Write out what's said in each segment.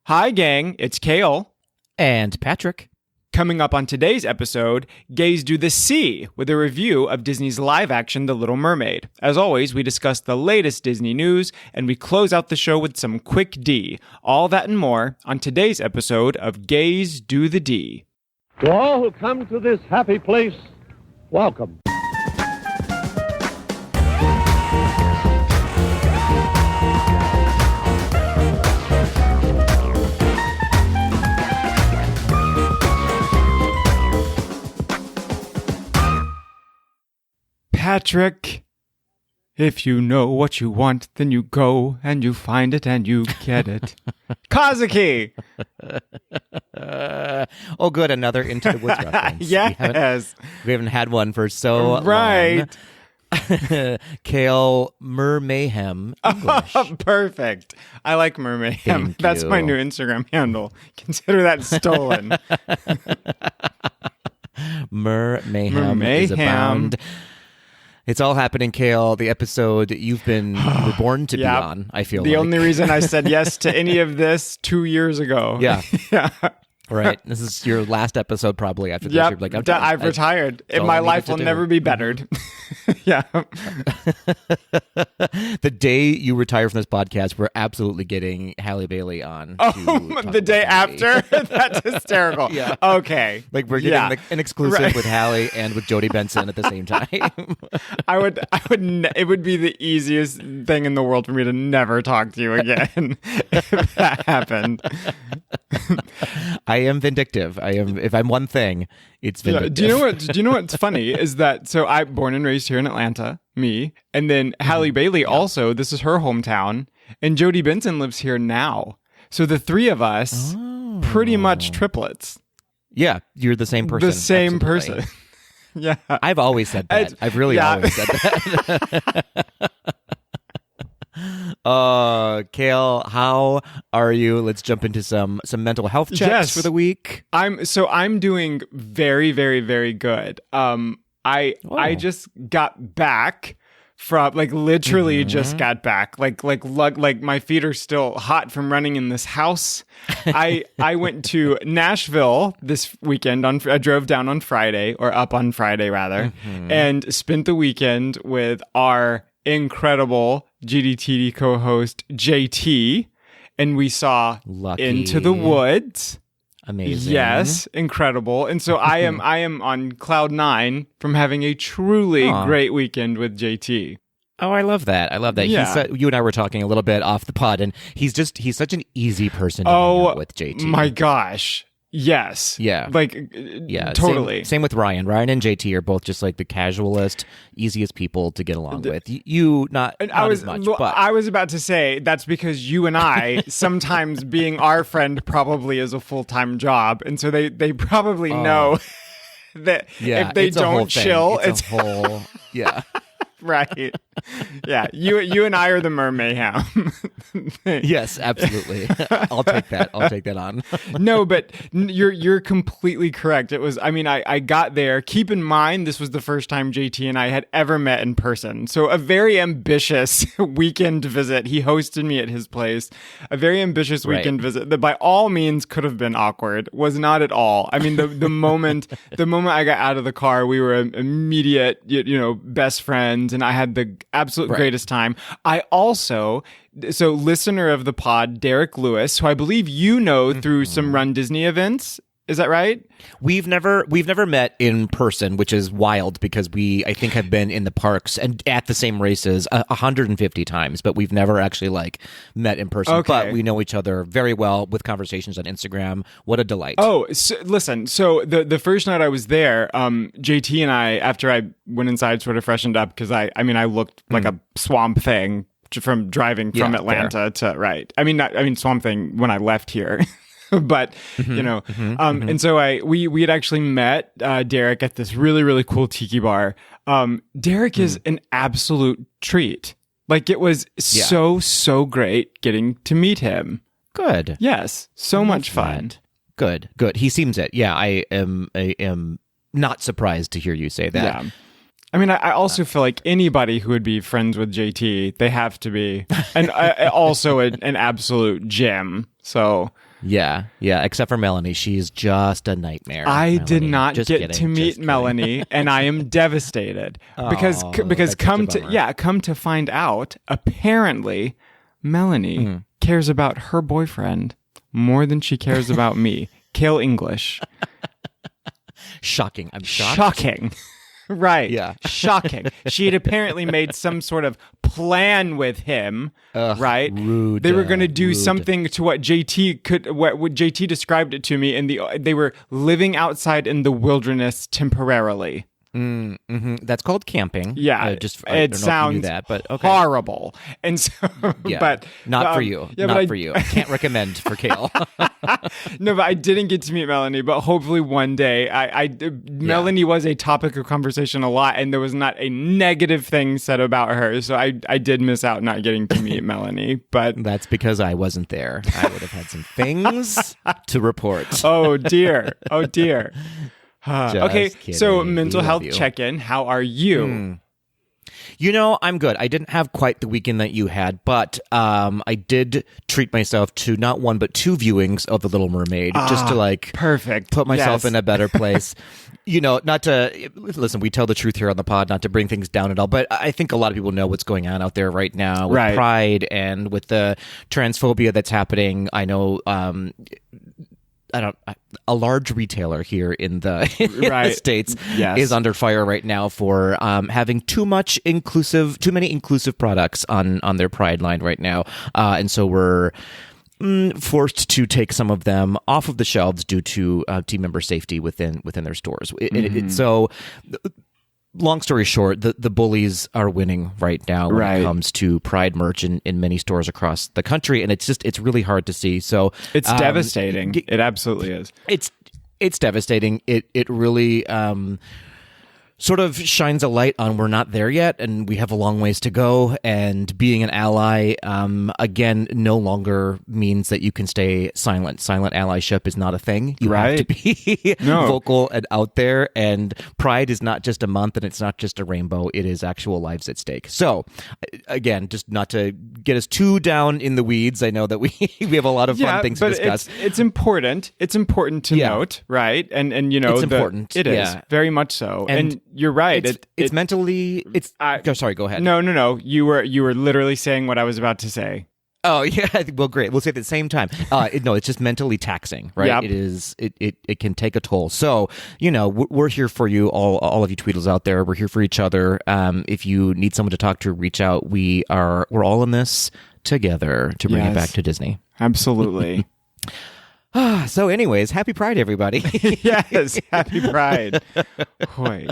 Hi, gang. It's Kale. And Patrick. Coming up on today's episode, Gays Do the Sea with a review of Disney's live action The Little Mermaid. As always, we discuss the latest Disney news, and we close out the show with some quick D. All that and more on today's episode of Gays Do the D. To all who come to this happy place, welcome. Patrick, if you know what you want, then you go and you find it and you get it. Kazuki! Oh, good. Another Into the Woods reference. Yes. We haven't had one for so long. Kale Mermayhem English. Perfect. I like Mermayhem. That's my new Instagram handle. Consider that stolen. Mermayhem is abound. It's all happening, Kale. The episode you've been reborn to be on, I feel the only reason I said yes to any of this 2 years ago. Yeah. Right. This is your last episode probably after this. Yep. You're like, I've retired. My life will never be bettered. Yeah. The day you retire from this podcast, we're absolutely getting Halle Bailey on. Oh, the day after? That's hysterical. Yeah. Okay. Like we're getting an exclusive with Halle and with Jodie Benson at the same time. It would be the easiest thing in the world for me to never talk to you again if that happened. I am vindictive. If I'm one thing, it's vindictive. Yeah. Do you know what's funny is that I'm born and raised here in Atlanta, me, and then Halle Bailey also, this is her hometown, and Jodie Benson lives here now. So the three of us, pretty much triplets. Yeah, you're the same person. The same absolutely. person. Yeah. I've always said that. I've really always said that. Kale, how are you? Let's jump into some mental health checks for the week. I'm doing very, very, very good. I just got back from literally just got back. Like my feet are still hot from running in this house. I went to Nashville this weekend. I drove down on Friday, or up on Friday rather, and spent the weekend with our incredible GDTD co-host JT, and we saw Into the Woods. Amazing. Yes, incredible. And so I am on cloud 9 from having a truly great weekend with JT. Oh, I love that. Yeah. You and I were talking a little bit off the pod, and he's such an easy person to hang out with, JT. My gosh. Yes. Yeah. Totally. Same with Ryan. Ryan and JT are both just like the casualest, easiest people to get along with. You not as much. But I was about to say that's because you and I sometimes being our friend probably is a full-time job, and so they probably know that if they don't chill, it's a whole right. Yeah, you and I are the Mermayhem. Yes, absolutely. I'll take that on. No, but you're completely correct. It was, I got there. Keep in mind, this was the first time JT and I had ever met in person. So a very ambitious weekend visit. He hosted me at his place. A very ambitious weekend visit that by all means could have been awkward. Was not at all. The moment I got out of the car, we were immediate, best friends, and I had the absolute greatest time. I also, listener of the pod, Derek Lewis, who I believe you know through some Run Disney events. Is that right? We've never met in person, which is wild because I think have been in the parks and at the same races 150 times, but we've never actually met in person. Okay. But we know each other very well with conversations on Instagram. What a delight! Oh, listen. So the first night I was there, JT and I, after I went inside, sort of freshened up because I looked like a swamp thing from driving from Atlanta to swamp thing when I left here. But and so we had actually met Derek at this really, really cool tiki bar. Derek is an absolute treat. It was so great getting to meet him. Good. Yes, so much fun. Good. He seems it. Yeah, I am not surprised to hear you say that. Yeah. I also feel like anybody who would be friends with JT, they have to be, and also an absolute gem. So Yeah. Except for Melanie, she's just a nightmare. I did Melanie. not Just get kidding, to meet just kidding. Melanie, and I am devastated because Oh, because that's such a bummer. come to find out, apparently Melanie cares about her boyfriend more than she cares about me. Kale English. Shocking. I'm shocked. Shocking. Right. Yeah. Shocking. She had apparently made some sort of plan with him, right? Rude. They were going to do rude. something to what JT described it to me they were living outside in the wilderness temporarily. That's called camping. Yeah, I it don't know if you knew sounds that, but okay. horrible. And so, Yeah, but not for you. yeah, Not for you. I can't recommend for Kale. No, but I didn't get to meet Melanie. But hopefully one day, Melanie was a topic of conversation a lot, and there was not a negative thing said about her. So I did miss out not getting to meet Melanie. But That's because I wasn't there. I would have had some things to report. oh dear, oh dear. Okay, kidding. so We mental love health you. check-in. How are you? You know, I'm good. I didn't have quite the weekend that you had, but I did treat myself to not one but two viewings of The Little Mermaid, just to Perfect. put myself Yes. in a better place. You know, not to listen, we tell the truth here on the pod, not to bring things down at all, but I think a lot of people know what's going on out there right now with Right. Pride and with the transphobia that's happening. I know a large retailer here in the, Right. States Yes. is under fire right now for having too many inclusive products on their Pride line right now, and so we're forced to take some of them off of the shelves due to team member safety within their stores. So. Long story short, the bullies are winning right now when Right. it comes to Pride merch in many stores across the country, and it's really hard to see. So It's devastating. It absolutely is. It's devastating. It really sort of shines a light on we're not there yet, and we have a long ways to go. And being an ally, again, no longer means that you can stay silent. Silent allyship is not a thing. You have to be vocal and out there. And Pride is not just a month, and it's not just a rainbow. It is actual lives at stake. So, again, just not to get us too down in the weeds. I know that we have a lot of fun things to discuss. It's important. It's important to note, right? And you know, It's important. It is Yeah. very much so. And And you're right. It's mentally. Sorry, go ahead. No. You were literally saying what I was about to say. Oh yeah, well, great. We'll say at the same time. No, it's just mentally taxing, right? Yep. It is. It can take a toll. So you know, we're here for you, all of you Tweedles out there. We're here for each other. If you need someone to talk to, reach out. We're all in this together to bring it back to Disney. Absolutely. So, anyways, happy Pride, everybody. Yes. Happy Pride. Hoy.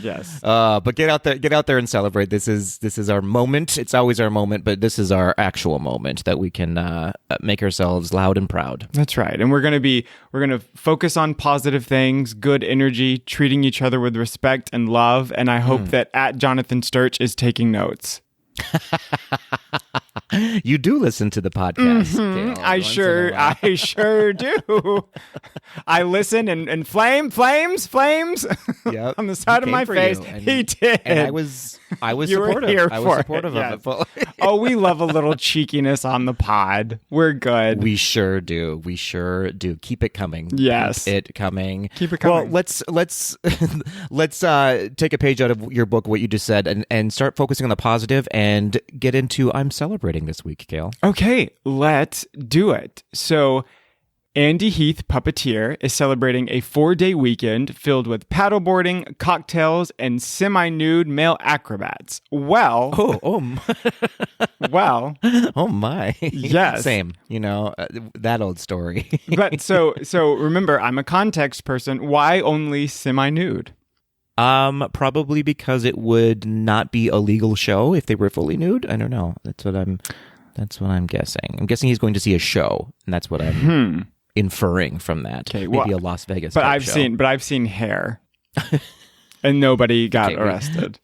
Yes. But get out there and celebrate. This is our moment. It's always our moment, but this is our actual moment that we can make ourselves loud and proud. That's right. And we're going to focus on positive things, good energy, treating each other with respect and love. And I hope that @Jonathan Sturch is taking notes. You do listen to the podcast. Kale, I once in a while. sure do. I listen and flames Yep. on the side of He my came for face. you, and- He did. And I was You were supportive. here I was for supportive it, of it. Oh, we love a little cheekiness on the pod. We're good. We sure do. We sure do. Keep it coming. Yes. Keep it coming. Keep it coming. Well, let's take a page out of your book, what you just said, and start focusing on the positive and get into I'm celebrating this week, Kale. Okay, let's do it. So, Andy Heath Puppeteer is celebrating a 4-day weekend filled with paddleboarding, cocktails, and semi-nude male acrobats. Well, well, Oh my. Yes. Same. You know, that old story. but so remember, I'm a context person. Why only semi-nude? Probably because it would not be a legal show if they were fully nude. I don't know. That's what I'm guessing. I'm guessing he's going to see a show, and that's what I'm inferring from that. Okay, Maybe well, a Las Vegas. But type show. I've seen hair, and nobody got Okay, arrested.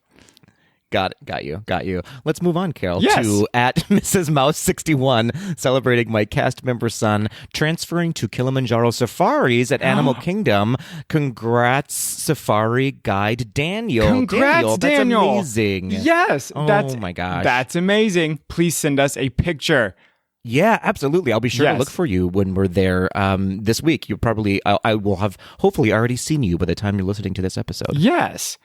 Got you. Let's move on, Carol, Yes. to @Mrs. Mouse 61, celebrating my cast member son transferring to Kilimanjaro safaris at Animal Kingdom. Congrats, safari guide Daniel. Congrats, Daniel. That's amazing. Yes. Oh that's, my gosh. That's amazing. Please send us a picture. Yeah, absolutely. I'll be sure to Yes. look for you when we're there this week. You'll probably, I will have hopefully already seen you by the time you're listening to this episode. Yes.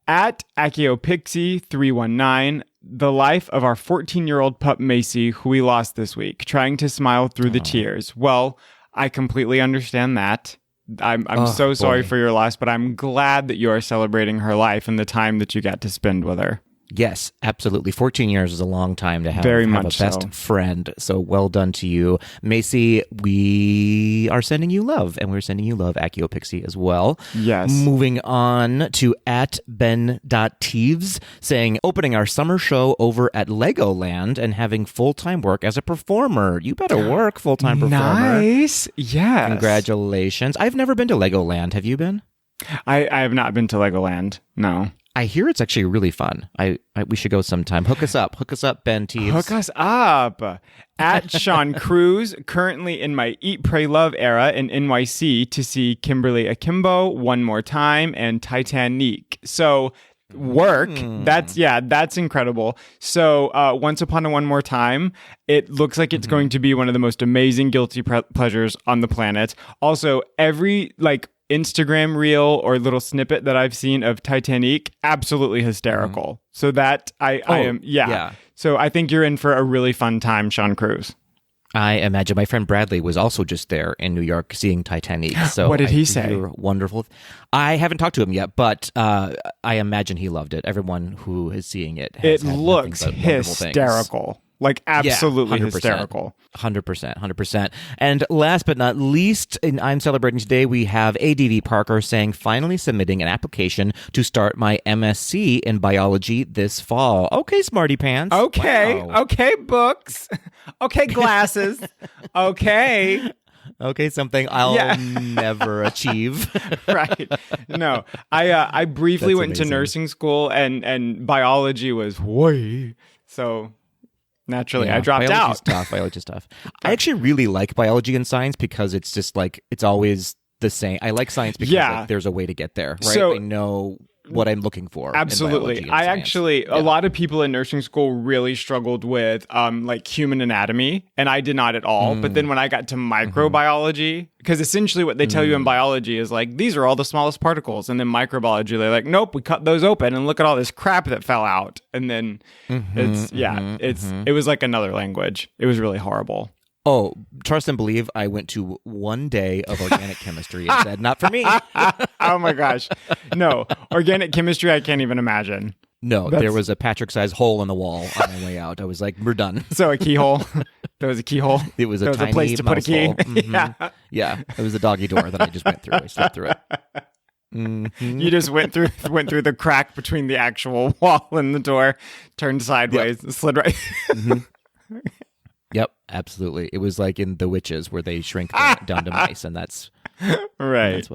At AkioPixie319, the life of our 14-year-old pup Macy, who we lost this week, trying to smile through the tears. Well, I completely understand that. I'm so sorry for your loss, but I'm glad that you are celebrating her life and the time that you got to spend with her. Yes, absolutely. 14 years is a long time to have, Very have much a best so. friend. So well done to you. Macy, we are sending you love, and we're sending you love, Accio Pixie, as well. Yes. Moving on to at Ben.Teeves saying, opening our summer show over at Legoland and having full-time work as a performer. You better work, full-time performer. Nice. Yes. Congratulations. I've never been to Legoland. Have you been? I have not been to Legoland. No. I hear it's actually really fun. We should go sometime. Hook us up, Ben Teeves. Hook us up. At Sean Cruz, currently in my Eat, Pray, Love era in NYC to see Kimberly Akimbo one more time and Titanic. So work. That's incredible. So Once Upon a One More Time, it looks like it's going to be one of the most amazing guilty pleasures on the planet. Also, every Instagram reel or little snippet that I've seen of Titanic, absolutely hysterical. So that I am. So I think you're in for a really fun time, Sean Cruz. I imagine my friend Bradley was also just there in New York seeing Titanic. So what did he say? Wonderful. I haven't talked to him yet, but I imagine he loved it. Everyone who is seeing it has had looks nothing but wonderful things. Hysterical. Absolutely 100%, hysterical. 100%. And last but not least, in I'm Celebrating Today, we have ADV Parker saying, finally submitting an application to start my MSc in biology this fall. Okay, smarty pants. Okay. Wow. Okay, books. Okay, glasses. Okay. Okay, something I'll never achieve. Right. No, I briefly That's went to amazing. nursing school and biology was way. So naturally, I dropped out. Biology's tough. I actually really like biology and science because it's just it's always the same. I like science because there's a way to get there, right? So, I know what I'm looking for. Absolutely. In biology and science. A lot of people in nursing school really struggled with human anatomy, and I did not at all. But then when I got to microbiology, because essentially what they tell you in biology is these are all the smallest particles, and then microbiology, they're like, nope, we cut those open and look at all this crap that fell out. And then it was like another language. It was really horrible. Oh, trust and believe, I went to one day of organic chemistry and said, not for me. Oh my gosh. No, organic chemistry, I can't even imagine. No, there was a Patrick-sized hole in the wall on my way out. I was like, we're done. So a keyhole. There was a keyhole. It was there a tiny place to put a key. mouse hole. Mm-hmm. Yeah, it was a doggy door that I just went through. I slipped through it. Mm-hmm. You just went through the crack between the actual wall and the door, turned sideways, slid right. Yep, absolutely. It was like in The Witches where they shrink down to mice, and that's right.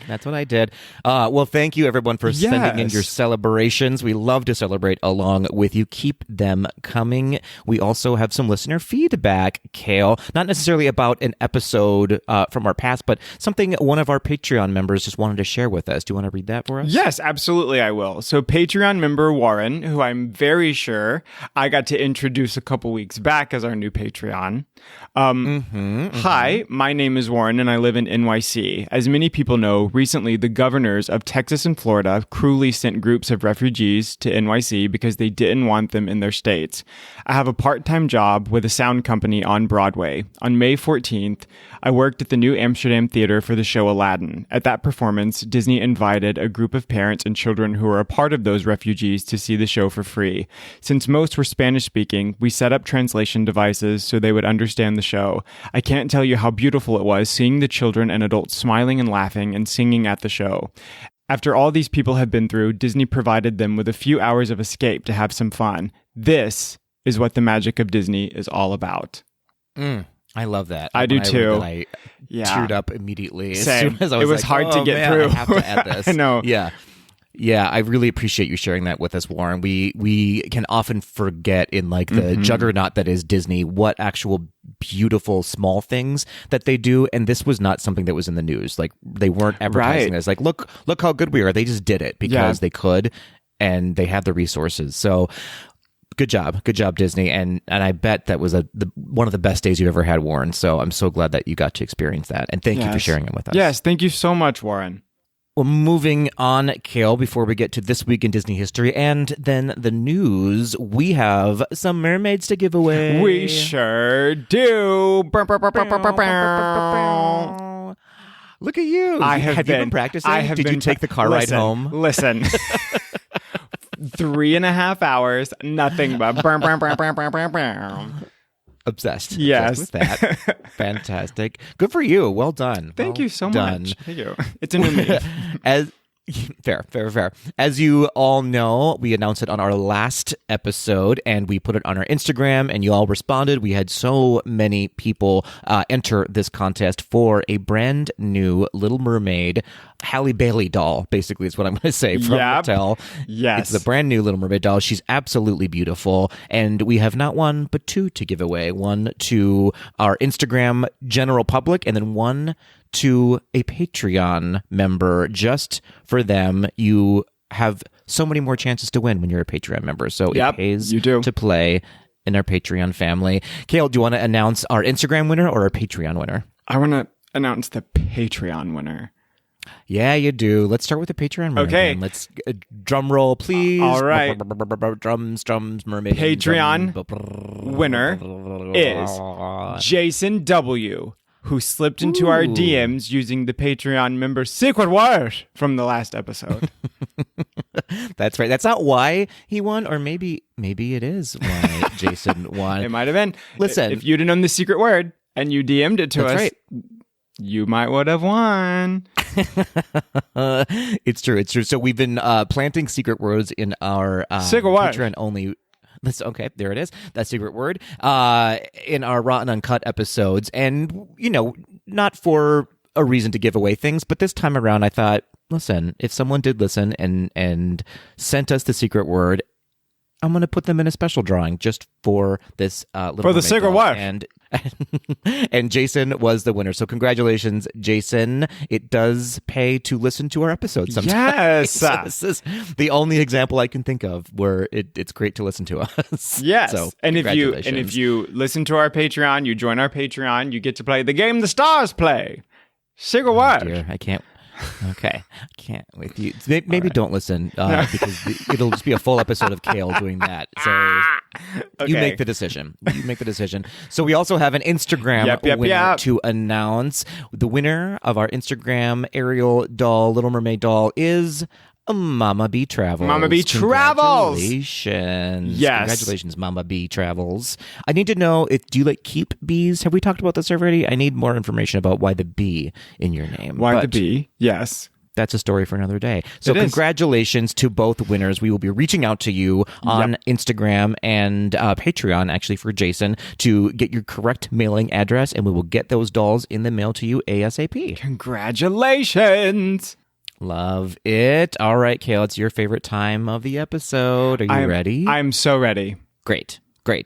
That's what I did. Well, thank you everyone for sending in your celebrations. We love to celebrate along with you. Keep them coming. We also have some listener feedback, Kale. Not necessarily about an episode from our past, but something one of our Patreon members just wanted to share with us. Do you want to read that for us? Yes, absolutely I will. So Patreon member Warren, who I'm very sure I got to introduce a couple weeks back as our new Patreon. Hi, my name is Warren and I live in NYC. As many people know, recently the governors of Texas and Florida cruelly sent groups of refugees to NYC because they didn't want them in their states. I have a part-time job with a sound company on Broadway. On May 14th, I worked at the New Amsterdam Theater for the show Aladdin. At that performance, Disney invited a group of parents and children who were a part of those refugees to see the show for free. Since most were Spanish-speaking, we set up translation devices so they would understand the show. I can't tell you how beautiful it was seeing the children and adults smiling and laughing and singing at the show. After all these people have been through, Disney provided them with a few hours of escape to have some fun. This is what the magic of Disney is all about. I love that. I do too. I teared up immediately. Same. As soon as I it was like, hard to get man, through. I have to add this. I know. Yeah, I really appreciate you sharing that with us, Warren. We can often forget in the juggernaut that is Disney what actual beautiful small things that they do, and this was not something that was in the news. They weren't advertising this. Look how good we are. They just did it because they could, and they had the resources. So Good job, Disney, and I bet that was one of the best days you ever had, Warren. So I'm so glad that you got to experience that, and thank you for sharing it with us. Yes, thank you so much, Warren. Well, moving on, Kale, before we get to This Week in Disney History and then the news, we have some mermaids to give away. We sure do. Look at you. Have you been practicing? Did you take the car ride home? Listen. 3.5 hours, nothing but Obsessed. Yes. Obsessed with that. Fantastic. Good for you. Well done. Thank you so much. Thank you. It's a new me. Fair. As you all know, we announced it on our last episode, and we put it on our Instagram, and you all responded. We had so many people enter this contest for a brand new Little Mermaid Halle Bailey doll, basically is what I'm going to say, from Mattel. Yes. It's the brand new Little Mermaid doll. She's absolutely beautiful, and we have not one, but two to give away. One to our Instagram general public, and then one to a Patreon member. Just for them, you have so many more chances to win when you're a Patreon member. So it pays to play in our Patreon family. Kale, do you want to announce our Instagram winner or our Patreon winner? I want to announce the Patreon winner. Yeah, you do. Let's start with the Patreon winner. Okay. Then. Let's drum roll, please. All right. Drums, mermaid. Patreon winner is Jason W., who slipped into our DMs using the Patreon member secret word from the last episode. That's right. That's not why he won, or maybe it is why Jason won. It might have been. Listen, if you'd have known the secret word and you DM'd it to us, right. You might would have won. It's true. So we've been planting secret words in our secret word. Patreon only. Okay, there it is. That secret word in our Raw and Uncut episodes, and not for a reason to give away things, but this time around, I thought, listen, if someone did listen and sent us the secret word, I'm going to put them in a special drawing just for this Little for the secret word. And Jason was the winner. So congratulations, Jason. It does pay to listen to our episodes sometimes. Yes. This is the only example I can think of where it's great to listen to us. Yes. So, and if you listen to our Patreon, you join our Patreon, you get to play the game the stars play. Secret word. Dear, I can't. Okay, I can't with you. Maybe don't listen because it'll just be a full episode of Kale doing that. So you make the decision. So we also have an Instagram winner to announce. The winner of our Instagram Ariel doll, Little Mermaid doll, is Mama B Travels. Mama B Travels. Congratulations. Yes. Congratulations, Mama B Travels. I need to know, do you keep bees? Have we talked about this already? I need more information about why the B in your name. Why the B? Yes. That's a story for another day. So congratulations to both winners. We will be reaching out to you on Instagram and Patreon, actually, for Jason, to get your correct mailing address, and we will get those dolls in the mail to you ASAP. Congratulations. Love it. All right, Kale, it's your favorite time of the episode. Are you ready? I'm so ready. Great.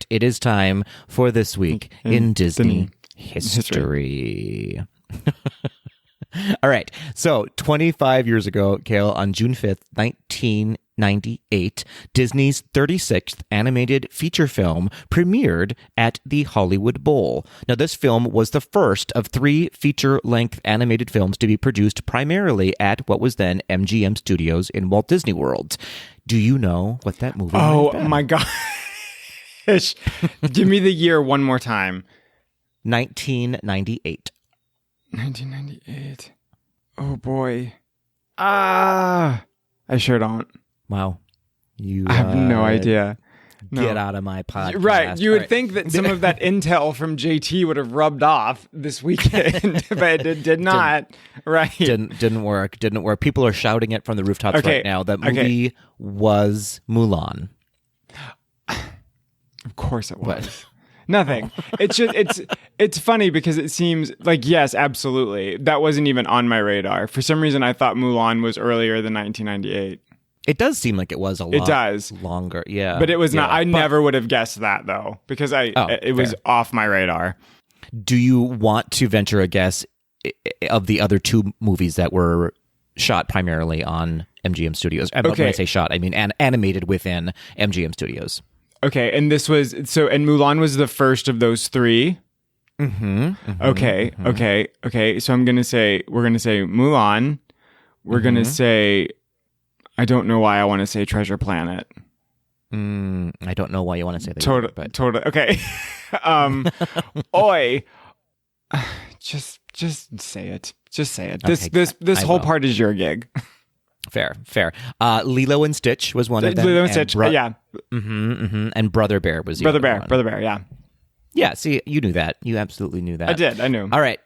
It is time for This Week in Disney History. All right. So 25 years ago, Kale, on June 5th, 1998, Disney's 36th animated feature film premiered at the Hollywood Bowl. Now, this film was the first of 3 feature-length animated films to be produced primarily at what was then MGM Studios in Walt Disney World. Do you know what that movie was? Oh, my gosh. Give me the year one more time. 1998. 1998. Oh, boy. I sure don't. Wow. I have no idea. Get out of my podcast. Right. You would think that some of that intel from JT would have rubbed off this weekend, but it did not. Didn't work. People are shouting it from the rooftops right now. That movie was Mulan. Of course it was. What? Nothing. It's funny because it seems like, yes, absolutely. That wasn't even on my radar. For some reason, I thought Mulan was earlier than 1998. It does seem like it was a lot longer. Yeah. But it was not. I never would have guessed that, though, because it was off my radar. Do you want to venture a guess of the other 2 movies that were shot primarily on MGM Studios? When I say shot, I mean animated within MGM Studios. Okay, and this was and Mulan was the first of those three. Okay. So we're gonna say Mulan. We're gonna say, I don't know why I want to say Treasure Planet. I don't know why you want to say that. Totally. Okay. Oi. Just say it. Just say it. This whole part is your gig. Fair. Lilo and Stitch was one of them. Lilo and Stitch, yeah. And Brother Bear was the Brother other one. Brother Bear, yeah. Yeah, see, you knew that. You absolutely knew that. I did. I knew. All right.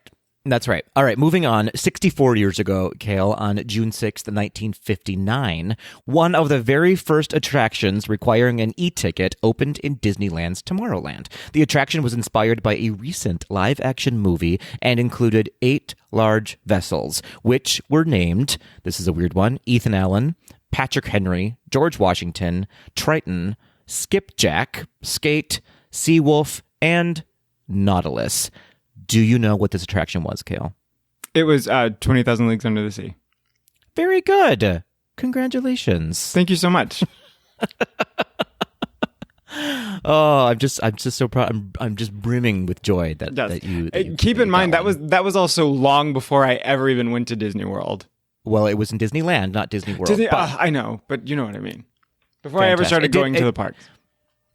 That's right. All right, moving on. 64 years ago, Kale, on June 6th, 1959, one of the very first attractions requiring an e-ticket opened in Disneyland's Tomorrowland. The attraction was inspired by a recent live-action movie and included 8 large vessels, which were named, this is a weird one, Ethan Allen, Patrick Henry, George Washington, Triton, Skipjack, Skate, Seawolf, and Nautilus. Do you know what this attraction was, Kale? It was 20,000 Leagues Under the Sea. Very good. Congratulations. Thank you so much. Oh, I'm just so proud. I'm just brimming with joy that you keep in mind that was also long before I ever even went to Disney World. Well, it was in Disneyland, not Disney World. I know, but you know what I mean. Before I ever started going to the parks.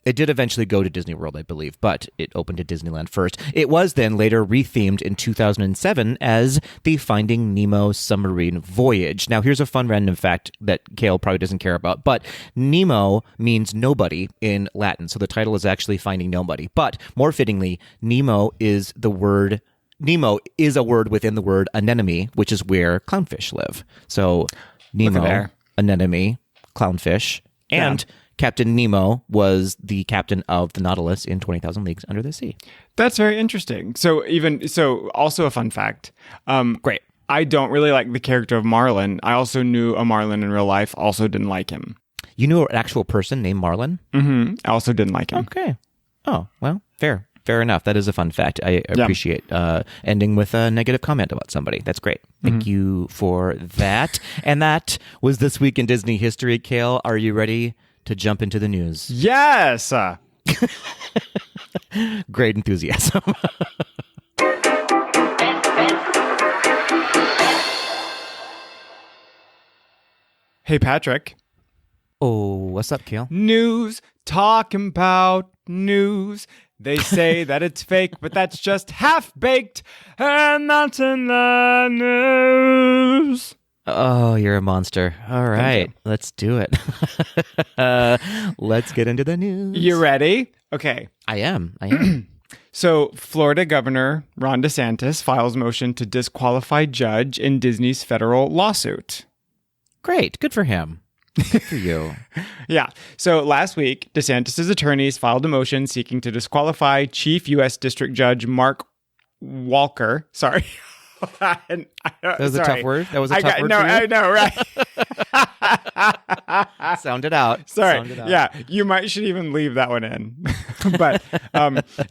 It did eventually go to Disney World, I believe, but it opened at Disneyland first. It was then later rethemed in 2007 as the Finding Nemo Submarine Voyage. Now, here's a fun random fact that Kale probably doesn't care about, but Nemo means nobody in Latin, so the title is actually Finding Nobody. But more fittingly, Nemo is a word within the word anemone, which is where clownfish live. So Nemo, anemone, clownfish, and Captain Nemo was the captain of the Nautilus in 20,000 Leagues Under the Sea. That's very interesting. So also a fun fact. Great. I don't really like the character of Marlin. I also knew a Marlin in real life. Also didn't like him. You knew an actual person named Marlin? Mm-hmm. I also didn't like him. Okay. Oh, well, fair enough. That is a fun fact. I appreciate ending with a negative comment about somebody. That's great. Thank you for that. And that was This Week in Disney History. Kale, are you ready to jump into the news? Yes! Great enthusiasm. Hey, Patrick. Oh, what's up, Kale? News. Talking about news. They say that it's fake, but that's just half-baked. And that's in the news. Oh, you're a monster. All right, let's do it. Let's get into the news. You ready? Okay. I am. So, Florida Governor Ron DeSantis files motion to disqualify judge in Disney's federal lawsuit. Great. Good for him. Good for you. Yeah. So last week, DeSantis' attorneys filed a motion seeking to disqualify Chief U.S. District Judge Mark Walker. Sorry. That was a tough word. That was a tough word for you? I know, right? Sound it out. Sorry. Sound it out. Yeah, you should even leave that one in. But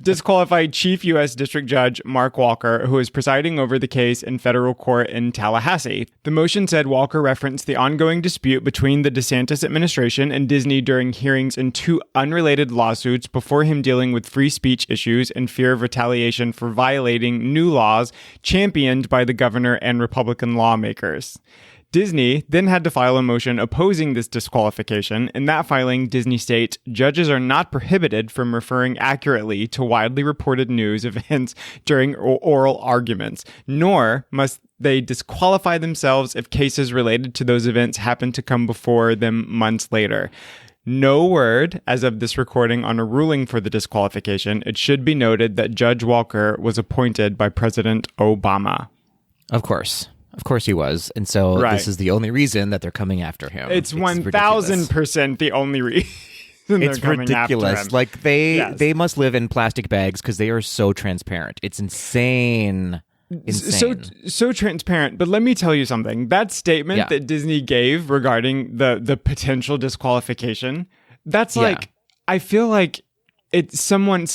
disqualified Chief U.S. District Judge Mark Walker, who is presiding over the case in federal court in Tallahassee. The motion said Walker referenced the ongoing dispute between the DeSantis administration and Disney during hearings in 2 unrelated lawsuits before him dealing with free speech issues and fear of retaliation for violating new laws championed by the governor and Republican lawmakers. Disney then had to file a motion opposing this disqualification. In that filing, Disney states, judges are not prohibited from referring accurately to widely reported news events during oral arguments, nor must they disqualify themselves if cases related to those events happen to come before them months later. No word, as of this recording, on a ruling for the disqualification. It should be noted that Judge Walker was appointed by President Obama. Of course he was. And so This is the only reason that they're coming after him. It's 1,000% the only reason it's they're coming ridiculous. After him. Like they must live in plastic bags because they are so transparent. It's insane. So transparent. But let me tell you something. That statement that Disney gave regarding the potential disqualification, that's like, I feel like it's someone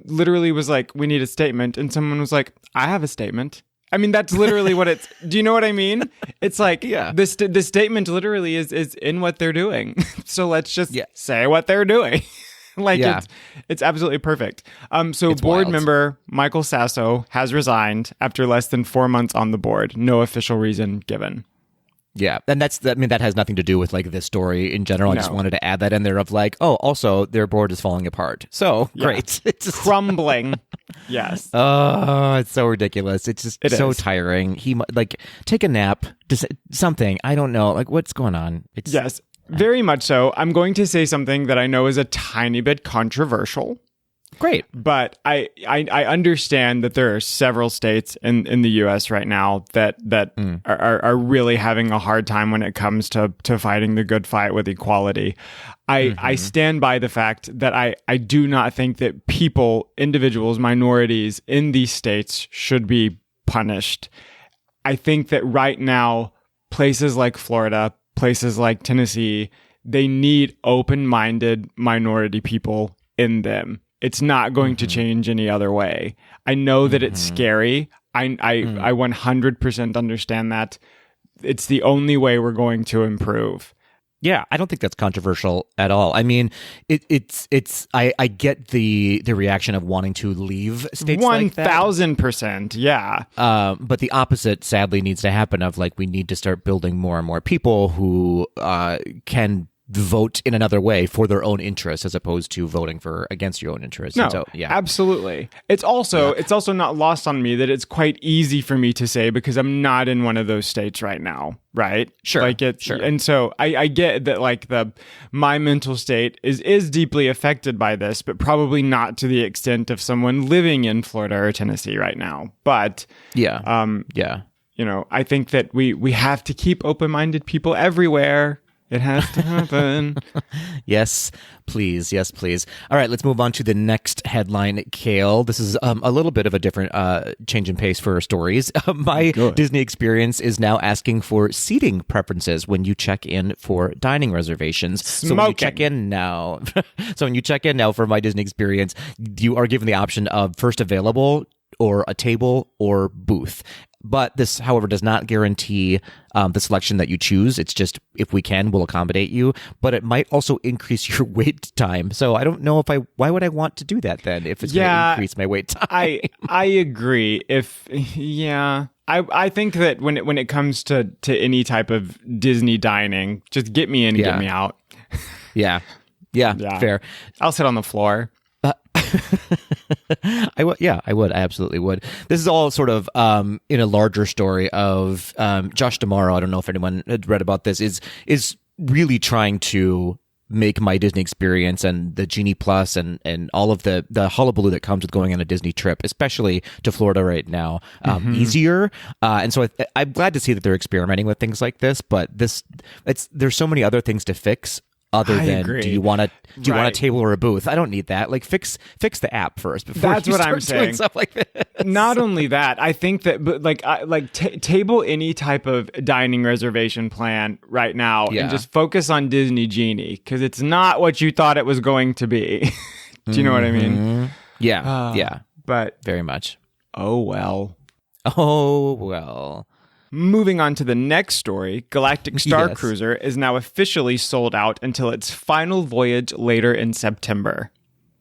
literally was like, we need a statement. And someone was like, I have a statement. I mean, that's literally what it's... Do you know what I mean? It's like, the statement literally is in what they're doing. So let's just say what they're doing. Like Yeah. it's absolutely perfect. So It's board wild. member Michael Sasso has resigned after less than 4 months on the board. No official reason given. Yeah, and that has nothing to do with like this story in general. I just No. wanted to add that in there of like, oh, also their board is falling apart. So great. It's just, Crumbling. Yes. oh, it's so ridiculous. It's just It so is. tiring. Like take a nap, just something. I don't know. Like what's going on? It's Yes. Very much so. I'm going to say something that I know is a tiny bit controversial. great. But I understand that there are several states in the U.S. right now that are really having a hard time when it comes to fighting the good fight with equality. I stand by the fact that I do not think that individuals, minorities in these states should be punished. I think that right now, places like Florida, places like Tennessee, they need open-minded minority people in them. It's not going to change any other way. I know that it's scary. I 100% understand that. It's the only way we're going to improve. Yeah, I don't think that's controversial at all. I mean, I get the reaction of wanting to leave states like that. 1,000%. Yeah. But the opposite sadly needs to happen of like we need to start building more and more people who can vote in another way for their own interests as opposed to voting for against your own interests. No, And so, yeah. absolutely. It's also not lost on me that it's quite easy for me to say because I'm not in one of those states right now, right? Sure, Sure. And so I get that like my mental state is deeply affected by this, but probably not to the extent of someone living in Florida or Tennessee right now. But Yeah. I think that we have to keep open-minded people everywhere. It has to happen. Yes, please. Yes, please. All right, let's move on to the next headline, Kale. This is a little bit of a different change in pace for stories. My Disney experience is now asking for seating preferences when you check in for dining reservations. So when you check in now, for My Disney experience, you are given the option of first available or a table or booth. But this, however, does not guarantee the selection that you choose. It's just, if we can, we'll accommodate you. But it might also increase your wait time. So I don't know why would I want to do that then if it's going to increase my wait time? I agree. I think that when it comes to any type of Disney dining, just get me in and get me out. Yeah, fair. I'll sit on the floor. I would. I absolutely would. This is all sort of in a larger story of Josh D'Amaro. I don't know if anyone had read about this. Is really trying to make My Disney experience and the Genie Plus and all of the hullabaloo that comes with going on a Disney trip, especially to Florida right now, easier. And so I'm glad to see that they're experimenting with things like this. But there's so many other things to fix. Other than, agree. do you want a table or a booth? I don't need that. Like fix the app first before That's you what start I'm doing saying. stuff like this. Not only that, I think that, but table any type of dining reservation plan right now and just focus on Disney Genie because it's not what you thought it was going to be. Do you know what I mean? Yeah, But very much. oh well. Moving on to the next story, Galactic Star Yes. Cruiser is now officially sold out until its final voyage later in September.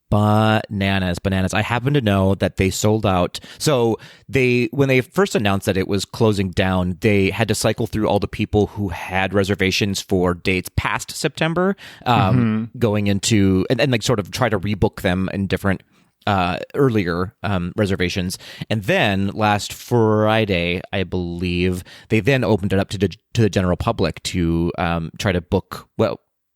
Bananas. I happen to know that they sold out. So when they first announced that it was closing down, they had to cycle through all the people who had reservations for dates past September, going into and like sort of try to rebook them in different earlier reservations. And then last Friday, I believe, they then opened it up to the general public to try to book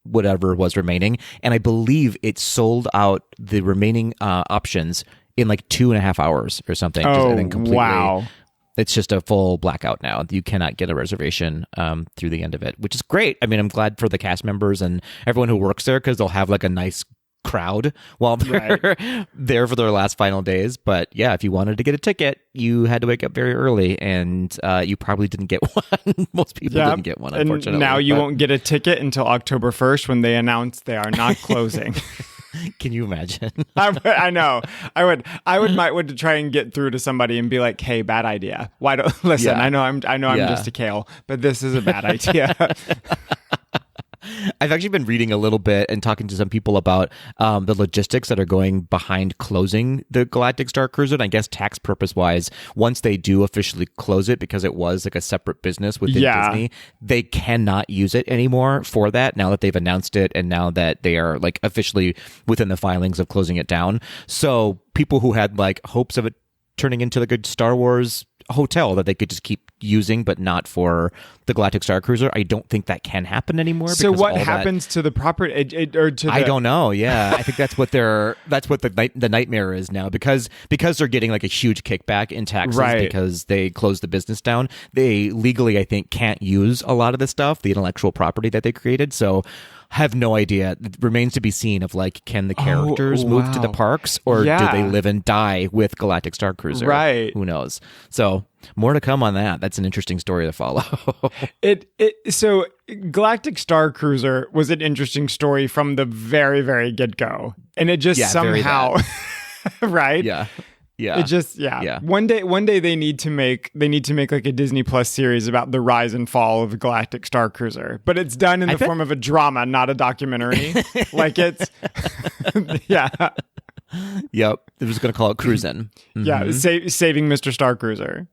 whatever was remaining. And I believe it sold out the remaining options in like 2.5 hours or something. Wow. It's just a full blackout now. You cannot get a reservation through the end of it, which is great. I mean, I'm glad for the cast members and everyone who works there because they'll have like a nice crowd while they're there for their last final days. But yeah, if you wanted to get a ticket, you had to wake up very early, and you probably didn't get one. Most people didn't get one, unfortunately. And now you won't get a ticket until October 1st when they announce they are not closing. Can you imagine? I know. I would try and get through to somebody and be like, "Hey, bad idea. Why don't listen? Yeah. I know I'm just a Kale, but this is a bad idea." I've actually been reading a little bit and talking to some people about the logistics that are going behind closing the Galactic Star Cruiser. And I guess tax purpose wise, once they do officially close it, because it was like a separate business within Disney, they cannot use it anymore for that now that they've announced it and now that they are like officially within the filings of closing it down. So people who had like hopes of it turning into like a Star Wars hotel that they could just keep using, but not for the Galactic Star Cruiser, I don't think that can happen anymore. So what happens to the property? I don't know. Yeah, I think that's what the nightmare is now, because they're getting like a huge kickback in taxes because they closed the business down. They legally, I think, can't use a lot of the stuff, the intellectual property that they created. So have no idea. It remains to be seen of like, can the characters move to the parks, or do they live and die with Galactic Star Cruiser? Right. Who knows? So more to come on that. That's an interesting story to follow. So Galactic Star Cruiser was an interesting story from the very, very get-go. And it just somehow right? Yeah. It just One day they need to make like a Disney Plus series about the rise and fall of Galactic Star Cruiser, but it's done in the form of a drama, not a documentary. Like it's Yep. They're just going to call it Cruisin'. Mm-hmm. Yeah, saving Mr. Star Cruiser.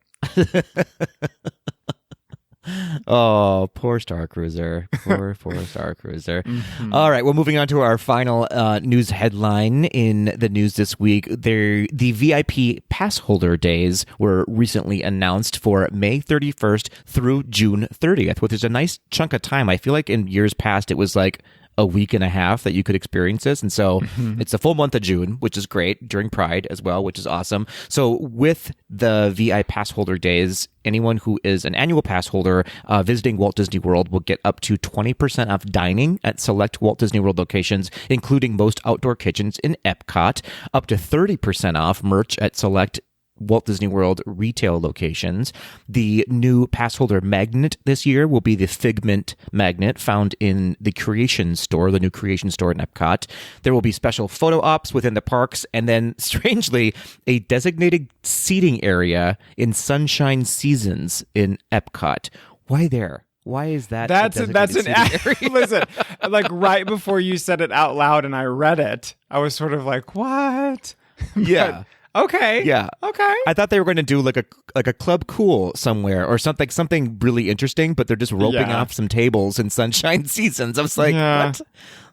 Oh, poor Star Cruiser. Poor Star Cruiser. Mm-hmm. All right, well, moving on to our final news headline in the news this week. The VIP Passholder Days were recently announced for May 31st through June 30th, which is a nice chunk of time. I feel like in years past it was like a week and a half that you could experience this. And so it's a full month of June, which is great, during Pride as well, which is awesome. So with the VI Passholder Days, anyone who is an annual pass holder visiting Walt Disney World will get up to 20% off dining at select Walt Disney World locations, including most outdoor kitchens in Epcot, up to 30% off merch at select Walt Disney World retail locations. The new pass holder magnet this year will be the Figment magnet found in the Creation Store, the new Creation Store in Epcot. There will be special photo ops within the parks, and then, strangely, a designated seating area in Sunshine Seasons in Epcot. Why there? Why is that? That's an listen. Like right before you said it out loud and I read it, I was sort of like, "What?" Yeah. Okay. Yeah. Okay. I thought they were going to do like a Club Cool somewhere or something really interesting, but they're just roping off some tables in Sunshine Seasons. I was like, what?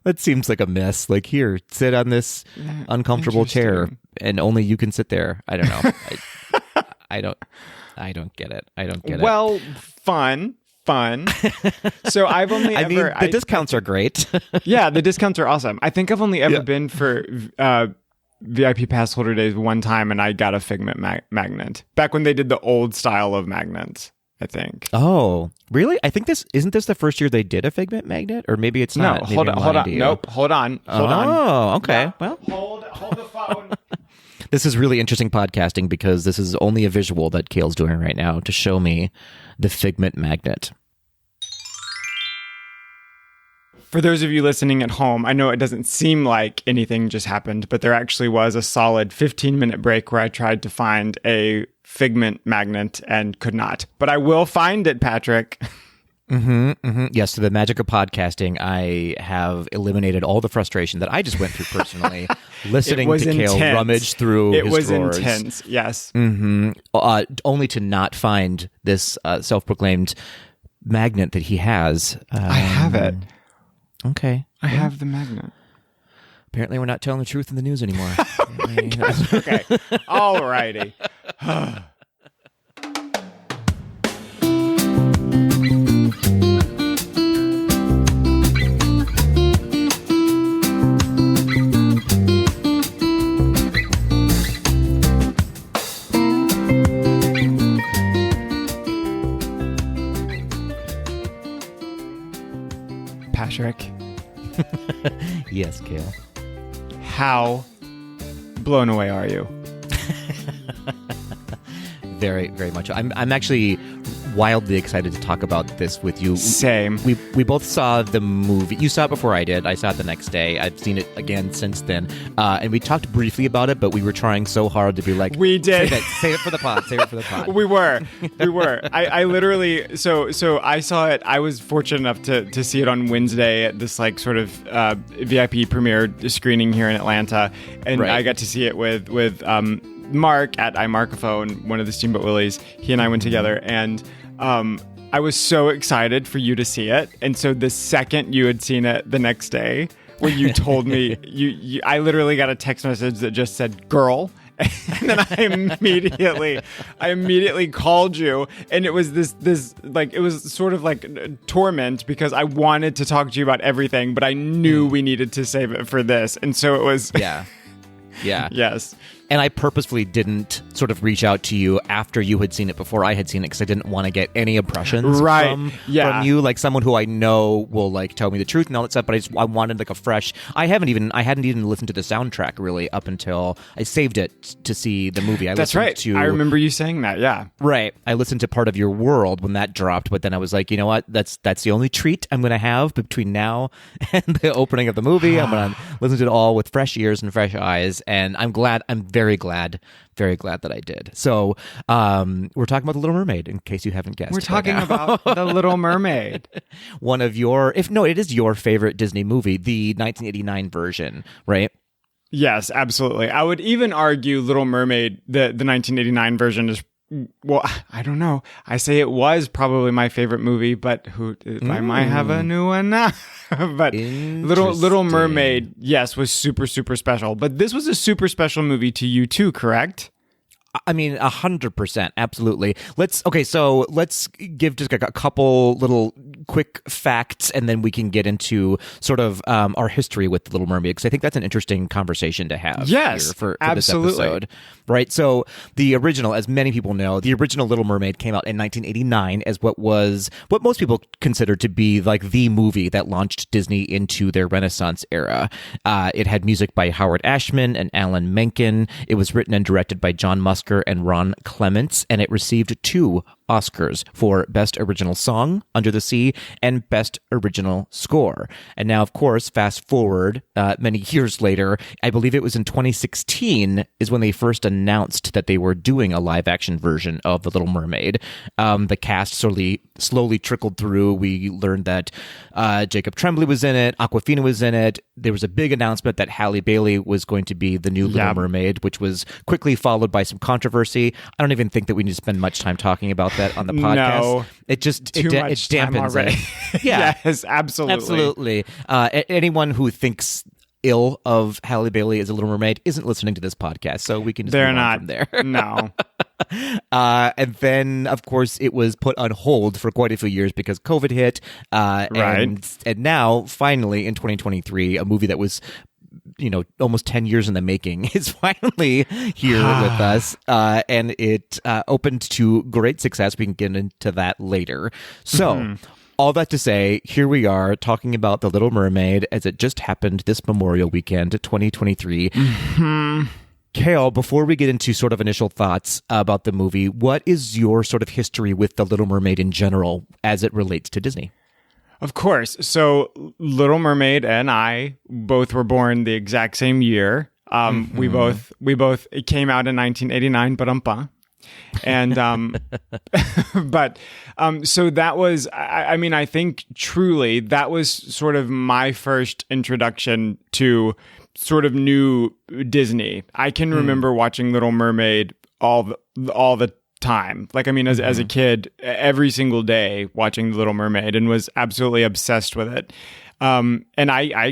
That seems like a mess. Like, here, sit on this uncomfortable chair, and only you can sit there. I don't know. I don't get it. I don't get it. Well, fun. So I've only the discounts are great. Yeah, the discounts are awesome. I think I've only ever been for VIP Passholder Days one time, and I got a Figment magnet back when they did the old style of magnets, I think. Oh, really? I think isn't this the first year they did a Figment magnet, or maybe it's not. No, hold on. Nope, hold on. Oh, okay. Yeah. Well, hold the phone. This is really interesting podcasting because this is only a visual that Kale's doing right now to show me the Figment magnet. For those of you listening at home, I know it doesn't seem like anything just happened, but there actually was a solid 15-minute break where I tried to find a Figment magnet and could not. But I will find it, Patrick. Yes, to the magic of podcasting, I have eliminated all the frustration that I just went through personally, listening to Kale rummage through his drawers. It was intense, yes. Only to not find this self-proclaimed magnet that he has. I have it. Okay. I have the magnet. Apparently we're not telling the truth in the news anymore. Okay. All righty. Patrick. Yes, Kale. How blown away are you? Very, very much. I'm actually wildly excited to talk about this with you. Same. We both saw the movie. You saw it before I did. I saw it the next day. I've seen it again since then. And we talked briefly about it, but we were trying so hard to be like, we did. Save it for the pod. Save it for the pod. We were. I literally, so I saw it. I was fortunate enough to see it on Wednesday at this like sort of VIP premiere screening here in Atlanta. And Right. I got to see it with Mark at iMarcophone, one of the Steamboat Willies. He and I went together, and I was so excited for you to see it. And so the second you had seen it the next day, when you told me, I literally got a text message that just said "girl," and then I immediately called you, and it was this like, it was sort of like torment because I wanted to talk to you about everything, but I knew we needed to save it for this, and so it was Yeah. yes. And I purposefully didn't sort of reach out to you after you had seen it before I had seen it because I didn't want to get any impressions from you, like someone who I know will like tell me the truth and all that stuff. But I wanted like a fresh. I hadn't even listened to the soundtrack really up until I saved it to see the movie. That's right. I remember you saying that. Yeah. Right. I listened to Part of Your World when that dropped, but then I was like, you know what? That's the only treat I'm going to have between now and the opening of the movie. I'm going to listen to it all with fresh ears and fresh eyes, and I'm very glad that I did. So we're talking about The Little Mermaid, in case you haven't guessed. We're talking about The Little Mermaid. One of it is your favorite Disney movie, the 1989 version, right? Yes, absolutely. I would even argue Little Mermaid, the 1989 version is, well, I don't know. I say it was probably my favorite movie, but I might have a new one now. But Little Mermaid, yes, was super, super special. But this was a super special movie to you too, correct? I mean, 100%, absolutely. Let's give just a couple little quick facts, and then we can get into sort of our history with The Little Mermaid, because I think that's an interesting conversation to have. Yes, here for absolutely. this episode. Right, so the original, as many people know, the original Little Mermaid came out in 1989 as what most people consider to be like the movie that launched Disney into their Renaissance era. It had music by Howard Ashman and Alan Menken. It was written and directed by John Musker and Ron Clements, and it received 2 Oscars for Best Original Song, Under the Sea, and Best Original Score. And now, of course, fast forward many years later, I believe it was in 2016 is when they first announced that they were doing a live-action version of The Little Mermaid. The cast slowly trickled through. We learned that Jacob Tremblay was in it, Awkwafina was in it. There was a big announcement that Halle Bailey was going to be the new Little Mermaid, which was quickly followed by some controversy. I don't even think that we need to spend much time talking about that on the podcast. No, it dampens it. Yeah. Yes, absolutely. Anyone who thinks ill of Halle Bailey as a Little Mermaid isn't listening to this podcast, so we can just move on from there. No. And then, of course, it was put on hold for quite a few years because COVID hit. And now, finally, in 2023, a movie that was almost 10 years in the making is finally here with us. And it opened to great success. We can get into that later. So, all that to say, here we are talking about The Little Mermaid as it just happened this Memorial Weekend, 2023. Kale, before we get into sort of initial thoughts about the movie, what is your sort of history with The Little Mermaid in general as it relates to Disney? Of course. So Little Mermaid and I both were born the exact same year. We both it came out in 1989, and but so that was, I mean, I think truly that was sort of my first introduction to sort of new Disney. I can remember watching Little Mermaid all the time. Like, I mean, as a kid, every single day watching The Little Mermaid, and was absolutely obsessed with it. And I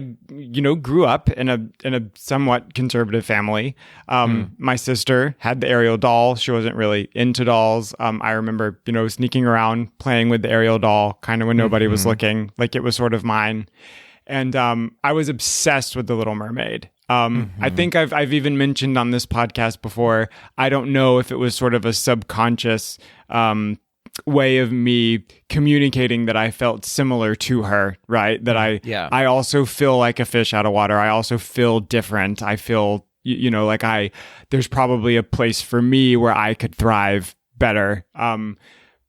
grew up in a somewhat conservative family. My sister had the Ariel doll. She wasn't really into dolls. I remember, sneaking around playing with the Ariel doll kind of when nobody was looking, like it was sort of mine. And I was obsessed with The Little Mermaid. I think I've even mentioned on this podcast before, I don't know if it was sort of a subconscious way of me communicating that I felt similar to her, right? That I also feel like a fish out of water. I also feel different. I feel, like there's probably a place for me where I could thrive better.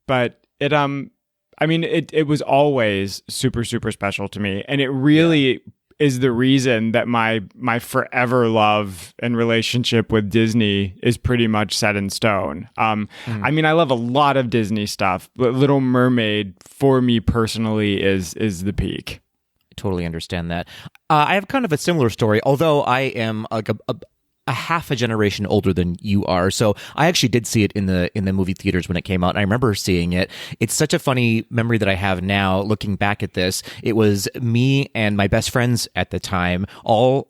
But I mean, it was always super, super special to me. And it really is the reason that my forever love and relationship with Disney is pretty much set in stone. I mean, I love a lot of Disney stuff, but Little Mermaid for me personally is the peak. I totally understand that. I have kind of a similar story, although I am like a half a generation older than you are. So I actually did see it in the movie theaters when it came out, and I remember seeing it. It's such a funny memory that I have now looking back at this. It was me and my best friends at the time, all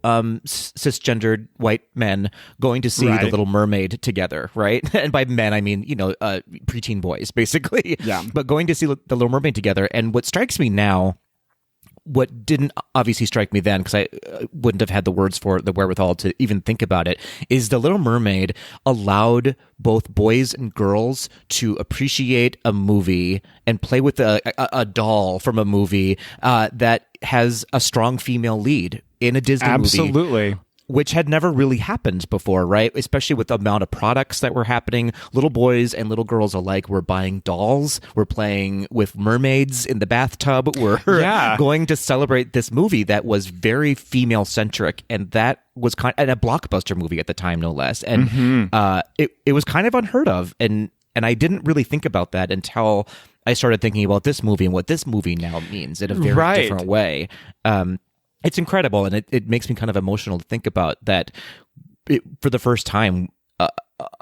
cisgendered white men going to see The Little Mermaid together, right? And by men, I mean, preteen boys, basically. Yeah. But going to see The Little Mermaid together. And what strikes me now, what didn't obviously strike me then, because I wouldn't have had the words for it, the wherewithal to even think about it, is The Little Mermaid allowed both boys and girls to appreciate a movie and play with a doll from a movie that has a strong female lead in a Disney movie. Absolutely. Which had never really happened before, right? Especially with the amount of products that were happening. Little boys and little girls alike were buying dolls. We're playing with mermaids in the bathtub. We're going to celebrate this movie that was very female-centric, and that was and a blockbuster movie at the time, no less. And it was kind of unheard of, and I didn't really think about that until I started thinking about this movie and what this movie now means in a very different way. It's incredible, and it makes me kind of emotional to think about that. For the first time,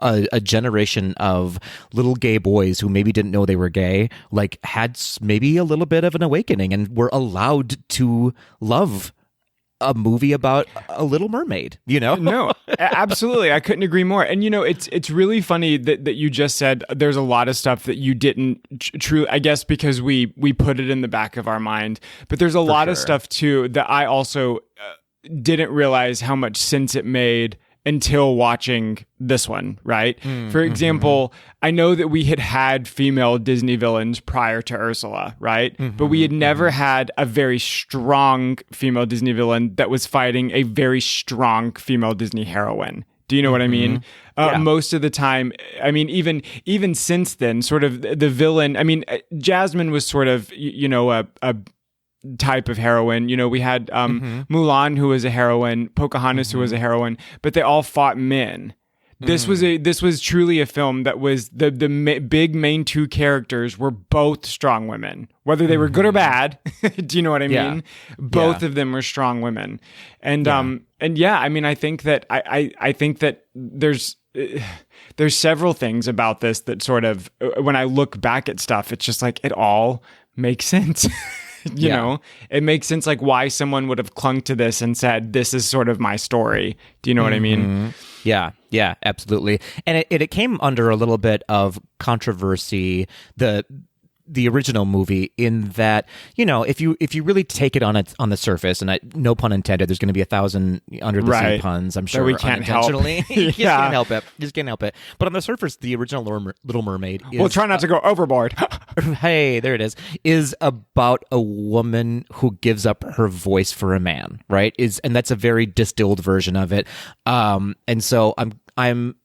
a generation of little gay boys who maybe didn't know they were gay, like, had maybe a little bit of an awakening and were allowed to love a movie about a Little Mermaid, No, absolutely. I couldn't agree more. And, it's really funny that you just said there's a lot of stuff that you didn't truly, I guess, because we put it in the back of our mind. But there's a lot of stuff, too, that I also didn't realize how much sense it made until watching this one, right? For example, I know that we had female Disney villains prior to Ursula, right? But we had never had a very strong female Disney villain that was fighting a very strong female Disney heroine. Do you know what I mean? Most of the time, I mean, even since then, sort of the villain, I mean, Jasmine was sort of, a type of heroine. We had Mulan, who was a heroine, Pocahontas, who was a heroine, but they all fought men. This was truly a film that was the big main two characters were both strong women, whether they were good or bad. Do you know what I mean? Both of them were strong women, and I mean, I think that I think that there's several things about this that sort of, when I look back at stuff, it's just like it all makes sense. You know, it makes sense, like, why someone would have clung to this and said, this is sort of my story. Do you know what I mean? Yeah, absolutely. And it came under a little bit of controversy, the original movie, in that, if you really take it on the surface, and no pun intended, there's going to be 1,000 under the sea puns, I'm sure, we can't help. You can't help it. Just can't help it. But on the surface, the original Little Mermaid is, we'll try not to go overboard. Hey, there it is about a woman who gives up her voice for a man, right? And that's a very distilled version of it. And so I'm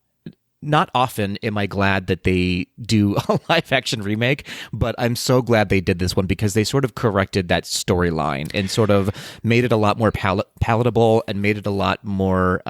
not often am I glad that they do a live action remake, but I'm so glad they did this one, because they sort of corrected that storyline and sort of made it a lot more palatable, and made it a lot more,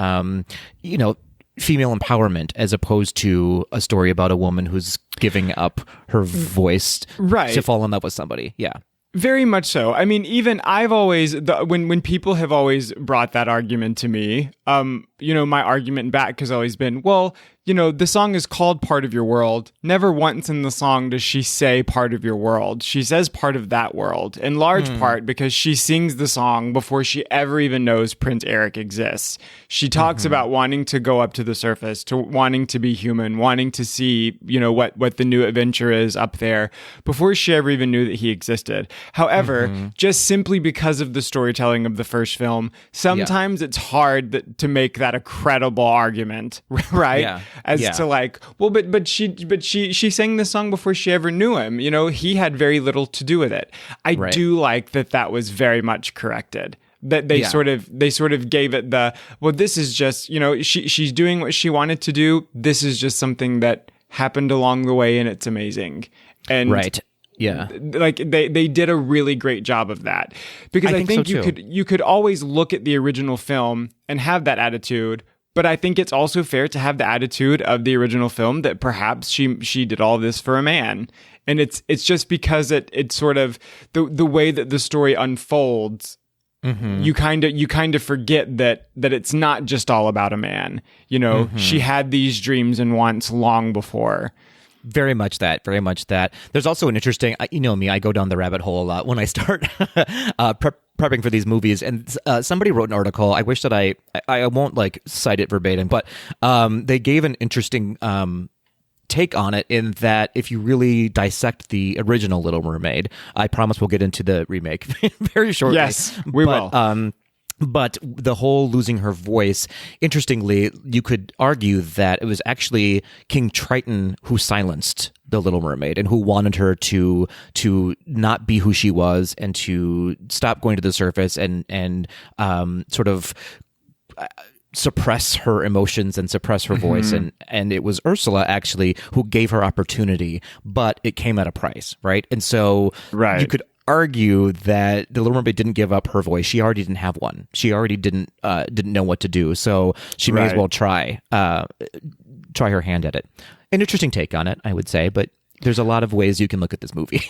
female empowerment, as opposed to a story about a woman who's giving up her voice to fall in love with somebody. Yeah. Very much so. I mean, even I've always, when people have always brought that argument to me, my argument back has always been, well, the song is called Part of Your World. Never once in the song does she say part of your world. She says part of that world, in large part because she sings the song before she ever even knows Prince Eric exists. She talks about wanting to go up to the surface, to wanting to be human, wanting to see, what the new adventure is up there, before she ever even knew that he existed. However, just simply because of the storytelling of the first film, sometimes it's hard to make that a credible argument, right? To like, well, but she sang this song before she ever knew him. He had very little to do with it. I do like that was very much corrected. That they sort of gave it this is just, she's doing what she wanted to do. This is just something that happened along the way, and it's amazing. And Right. Yeah. like they did a really great job of that, because I think so, you could always look at the original film and have that attitude, but I think it's also fair to have the attitude of the original film that perhaps she did all this for a man. And it's just because it's sort of the way that the story unfolds. Mm-hmm. You kind of forget that it's not just all about a man. You know, she had these dreams and wants long before. Very much that. There's also an interesting, you know me, I go down the rabbit hole a lot when I start prepping for these movies. And somebody wrote an article. I wish that I won't like cite it verbatim, but they gave an interesting take on it, in that if you really dissect the original Little Mermaid, I promise we'll get into the remake very shortly. Yes, we will. But the whole losing her voice, interestingly, you could argue that it was actually King Triton who silenced the Little Mermaid and who wanted her to not be who she was and to stop going to the surface and sort of suppress her emotions and suppress her voice. And it was Ursula actually who gave her opportunity, but it came at a price, right? And so you could argue that the Little Mermaid didn't give up her voice. She already didn't have one. She already didn't know what to do. So she may as well try her hand at it. An interesting take on it, I would say, but there's a lot of ways you can look at this movie.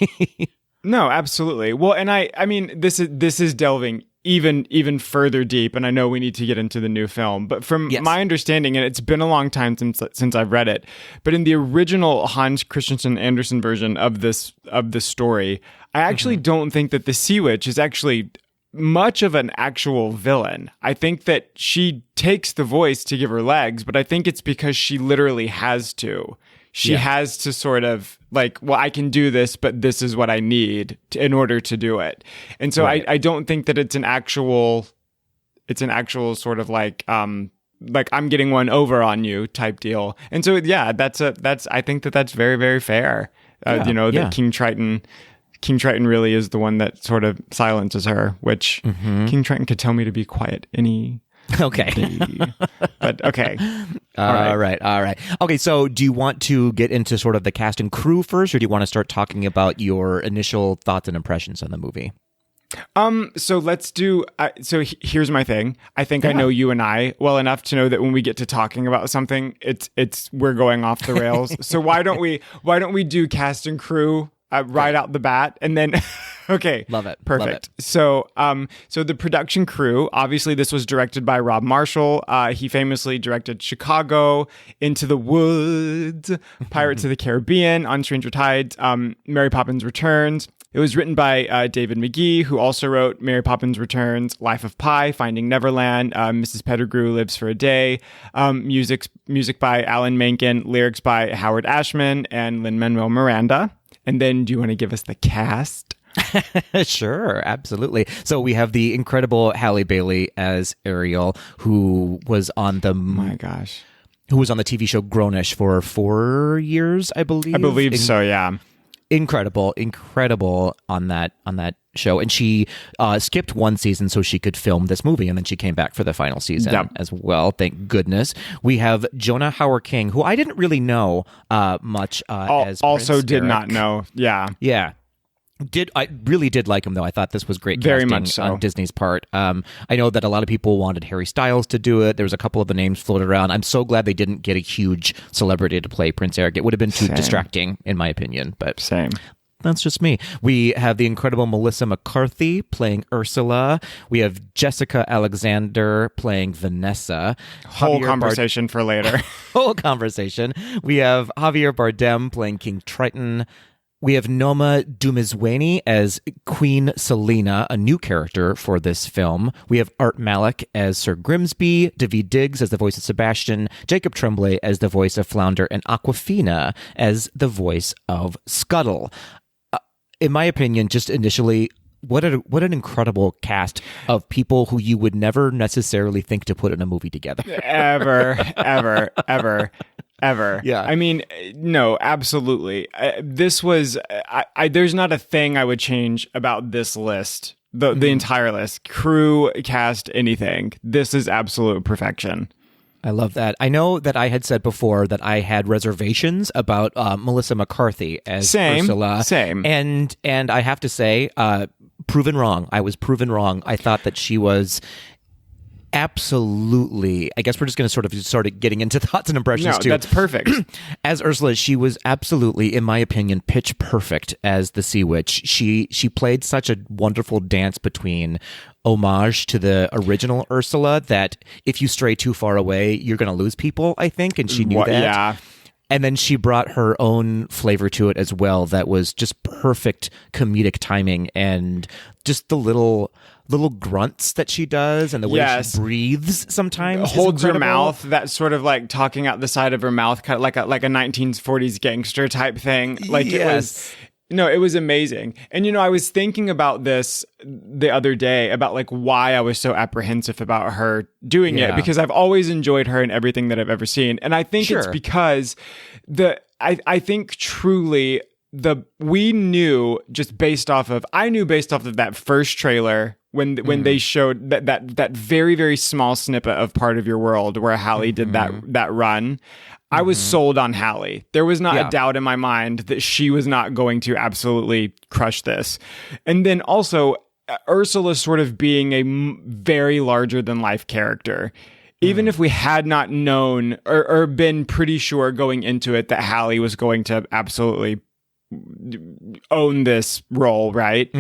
No, absolutely. Well, and I mean, this is delving even further deep, and I know we need to get into the new film, but from my understanding, and it's been a long time since I've read it, but in the original Hans Christian Andersen version of this story, I actually don't think that the Sea Witch is actually much of an actual villain. I think that she takes the voice to give her legs, but I think it's because she literally has to. She has to sort of like, well, I can do this, but this is what I need in order to do it. And so I don't think that it's an actual sort of like I'm getting one over on you type deal. And so, I think that's very, very fair. That King Triton really is the one that sort of silences her, which King Triton could tell me to be quiet any Okay. But okay. All right. Okay, so do you want to get into sort of the cast and crew first, or do you want to start talking about your initial thoughts and impressions on the movie? So let's do. Here's my thing. I think I know you and I well enough to know that when we get to talking about something, we're going off the rails. So why don't we do cast and crew right out the bat, and then. Okay. Love it. Perfect. Love it. So the production crew, obviously this was directed by Rob Marshall. He famously directed Chicago, Into the Woods, Pirates of the Caribbean, On Stranger Tides, Mary Poppins Returns. It was written by David McGee, who also wrote Mary Poppins Returns, Life of Pi, Finding Neverland, Mrs. Pettigrew Lives for a Day, music by Alan Menken, lyrics by Howard Ashman and Lin-Manuel Miranda. And then do you want to give us the cast? Sure, absolutely. So we have the incredible Halle Bailey as Ariel, who was on the who was on the TV show Grownish for 4 years, I believe. So, yeah. Incredible on that show, and she skipped one season so she could film this movie, and then she came back for the final season as well. Thank goodness. We have Jonah Hauer-King, who I didn't really know much as also Prince did Eric. not know. Yeah. I really did like him, though. I thought this was great Very casting much so. on Disney's part. I know that a lot of people wanted Harry Styles to do it. There was a couple of the names floated around. I'm so glad they didn't get a huge celebrity to play Prince Eric. It would have been too distracting, in my opinion. But Same. That's just me. We have the incredible Melissa McCarthy playing Ursula. We have Jessica Alexander playing Vanessa. Whole conversation for later. Whole conversation. We have Javier Bardem playing King Triton. We have Noma Dumezweni as Queen Selena, a new character for this film. We have Art Malik as Sir Grimsby, Daveed Diggs as the voice of Sebastian, Jacob Tremblay as the voice of Flounder, and Awkwafina as the voice of Scuttle. In my opinion, just initially, what an incredible cast of people who you would never necessarily think to put in a movie together. Ever. Yeah. I mean, no, absolutely. This was, there's not a thing I would change about this list, the entire list. Crew, cast, anything. This is absolute perfection. I love that. I know that I had said before that I had reservations about Melissa McCarthy as Ursula. Same. And I have to say, proven wrong. I was proven wrong. I thought that she was absolutely, I guess we're just going to sort of getting into thoughts and impressions too. That's perfect. As Ursula, she was absolutely, in my opinion, pitch perfect as the Sea Witch. She played such a wonderful dance between homage to the original Ursula that if you stray too far away, you're going to lose people, I think, and she knew that. Yeah. And then she brought her own flavor to it as well that was just perfect comedic timing, and just the little grunts that she does and the way she breathes sometimes holds her mouth, that sort of like talking out the side of her mouth, kind of like a 1940s gangster type thing. Like it was amazing. And I was thinking about this the other day about like why I was so apprehensive about her doing it, because I've always enjoyed her in everything that I've ever seen. And I think it's because I think truly we knew based off of that first trailer when they showed that very, very small snippet of Part of Your World where Hallie did that run. I was sold on Hallie. There was not a doubt in my mind that she was not going to absolutely crush this. And then also Ursula sort of being a very larger than life character. Even if we had not known or been pretty sure going into it that Hallie was going to absolutely own this role, right?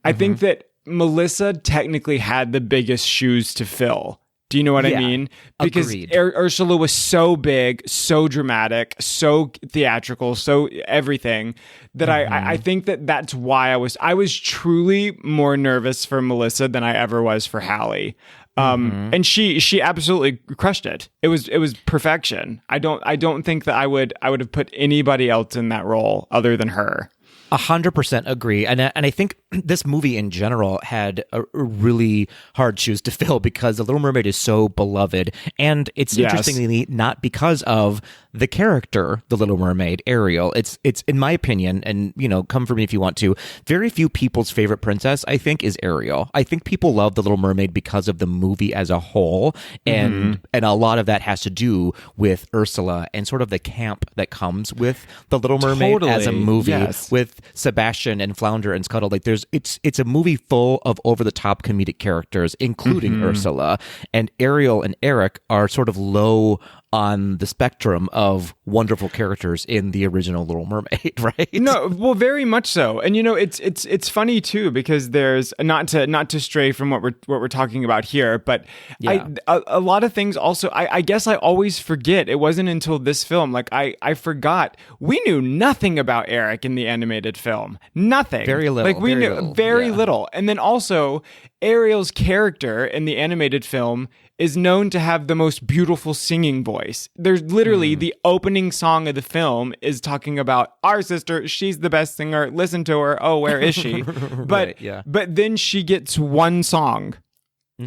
I think that Melissa technically had the biggest shoes to fill. Do you know what I mean? Because Ursula was so big, so dramatic, so theatrical, so everything that I think that's why I was truly more nervous for Melissa than I ever was for Hallie. And she absolutely crushed it. It was perfection. I don't think that I would have put anybody else in that role other than her. 100% agree. And I think this movie in general had a really hard shoes to fill because The Little Mermaid is so beloved. And it's interestingly not because of the character, The Little Mermaid, Ariel. It's in my opinion, and come for me if you want to, very few people's favorite princess, I think, is Ariel. I think people love The Little Mermaid because of the movie as a whole. And a lot of that has to do with Ursula and sort of the camp that comes with The Little Mermaid as a movie with Sebastian and Flounder and Scuttle. Like it's a movie full of over the top comedic characters, including Ursula, and Ariel and Eric are sort of low on the spectrum of wonderful characters in the original Little Mermaid, right? No, well, very much so. And it's funny too because there's not to stray from what we're talking about here, but a lot of things also. I guess I always forget. It wasn't until this film, like I forgot we knew nothing about Eric in the animated film. Nothing. Very little. Like we knew very little. And then also Ariel's character in the animated film is known to have the most beautiful singing voice. There's literally the opening song of the film is talking about our sister. She's the best singer. Listen to her. Oh, where is she? But then she gets one song.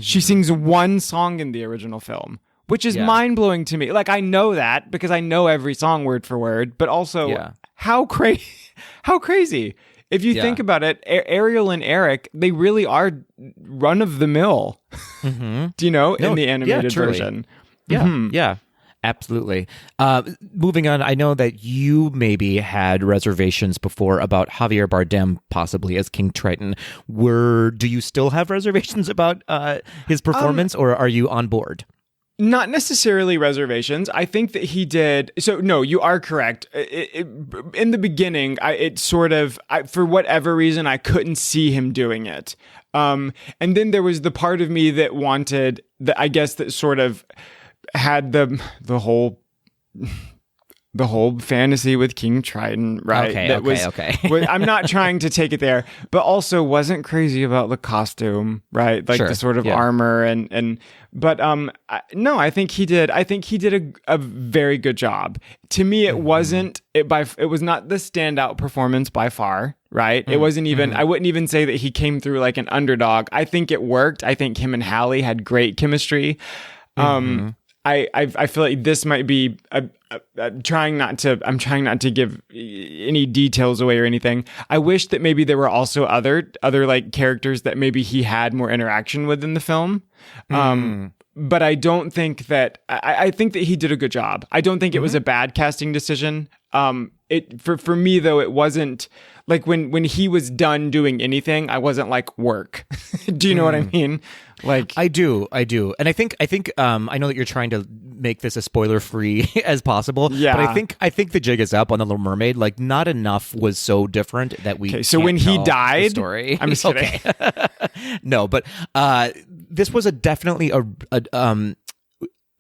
She sings one song in the original film, which is mind-blowing to me. Like I know that because I know every song word for word, but also how crazy. If you think about it, Ariel and Eric, they really are run of the mill. Do you know, in the animated version? Yeah, absolutely. Moving on, I know that you maybe had reservations before about Javier Bardem possibly as King Triton. Do you still have reservations about his performance, or are you on board? Not necessarily reservations. I think that he did. So no, you are correct. In the beginning, for whatever reason, I couldn't see him doing it. And then there was the part of me that wanted that sort of had the whole fantasy with King Triton, right? Okay. I'm not trying to take it there, but also wasn't crazy about the costume, right? Like the sort of armor but I think he did. I think he did a very good job. To me, it wasn't it was not the standout performance by far, right? It wasn't even. I wouldn't even say that he came through like an underdog. I think it worked. I think him and Hallie had great chemistry. I feel like this might be I'm trying not to give any details away or anything. I wish that maybe there were also other like characters that maybe he had more interaction with in the film. but I don't think that I think that he did a good job. I don't think it was a bad casting decision. It for me though, it wasn't like when he was done doing anything, I wasn't like work. Do you know what I mean? Like I do. And I think I know that you're trying to make this as spoiler free as possible. Yeah. But I think the jig is up on the Little Mermaid. Like not enough was so different that we. Okay, so when he died, the story. I'm just kidding. No, but this was definitely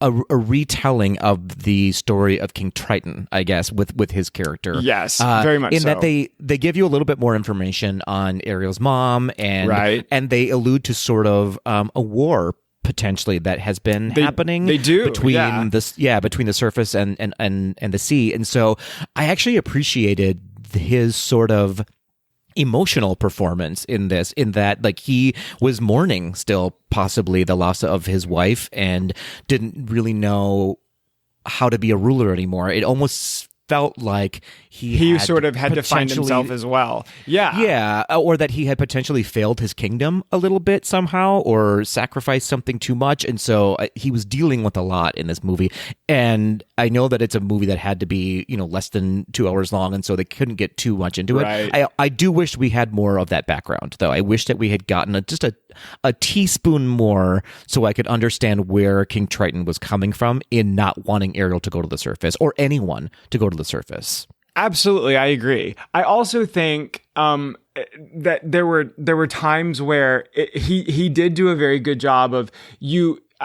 a retelling of the story of King Triton, I guess, with his character. Yes, very much in so. that they give you a little bit more information on Ariel's mom, and they allude to sort of a war potentially that has been happening. They do between between the surface and the sea, and so I actually appreciated his sort of emotional performance in this, in that like he was mourning still possibly the loss of his wife and didn't really know how to be a ruler anymore. It almost felt like he sort of had to find himself as well. Yeah, or that he had potentially failed his kingdom a little bit somehow, or sacrificed something too much, and so he was dealing with a lot in this movie. And I know that it's a movie that had to be less than 2 hours long, and so they couldn't get too much into it. I do wish we had more of that background, though. I wish that we had gotten just a teaspoon more, so I could understand where King Triton was coming from in not wanting Ariel to go to the surface, or anyone to go to the surface. Absolutely, I agree. I also think that there were times where he did do a very good job of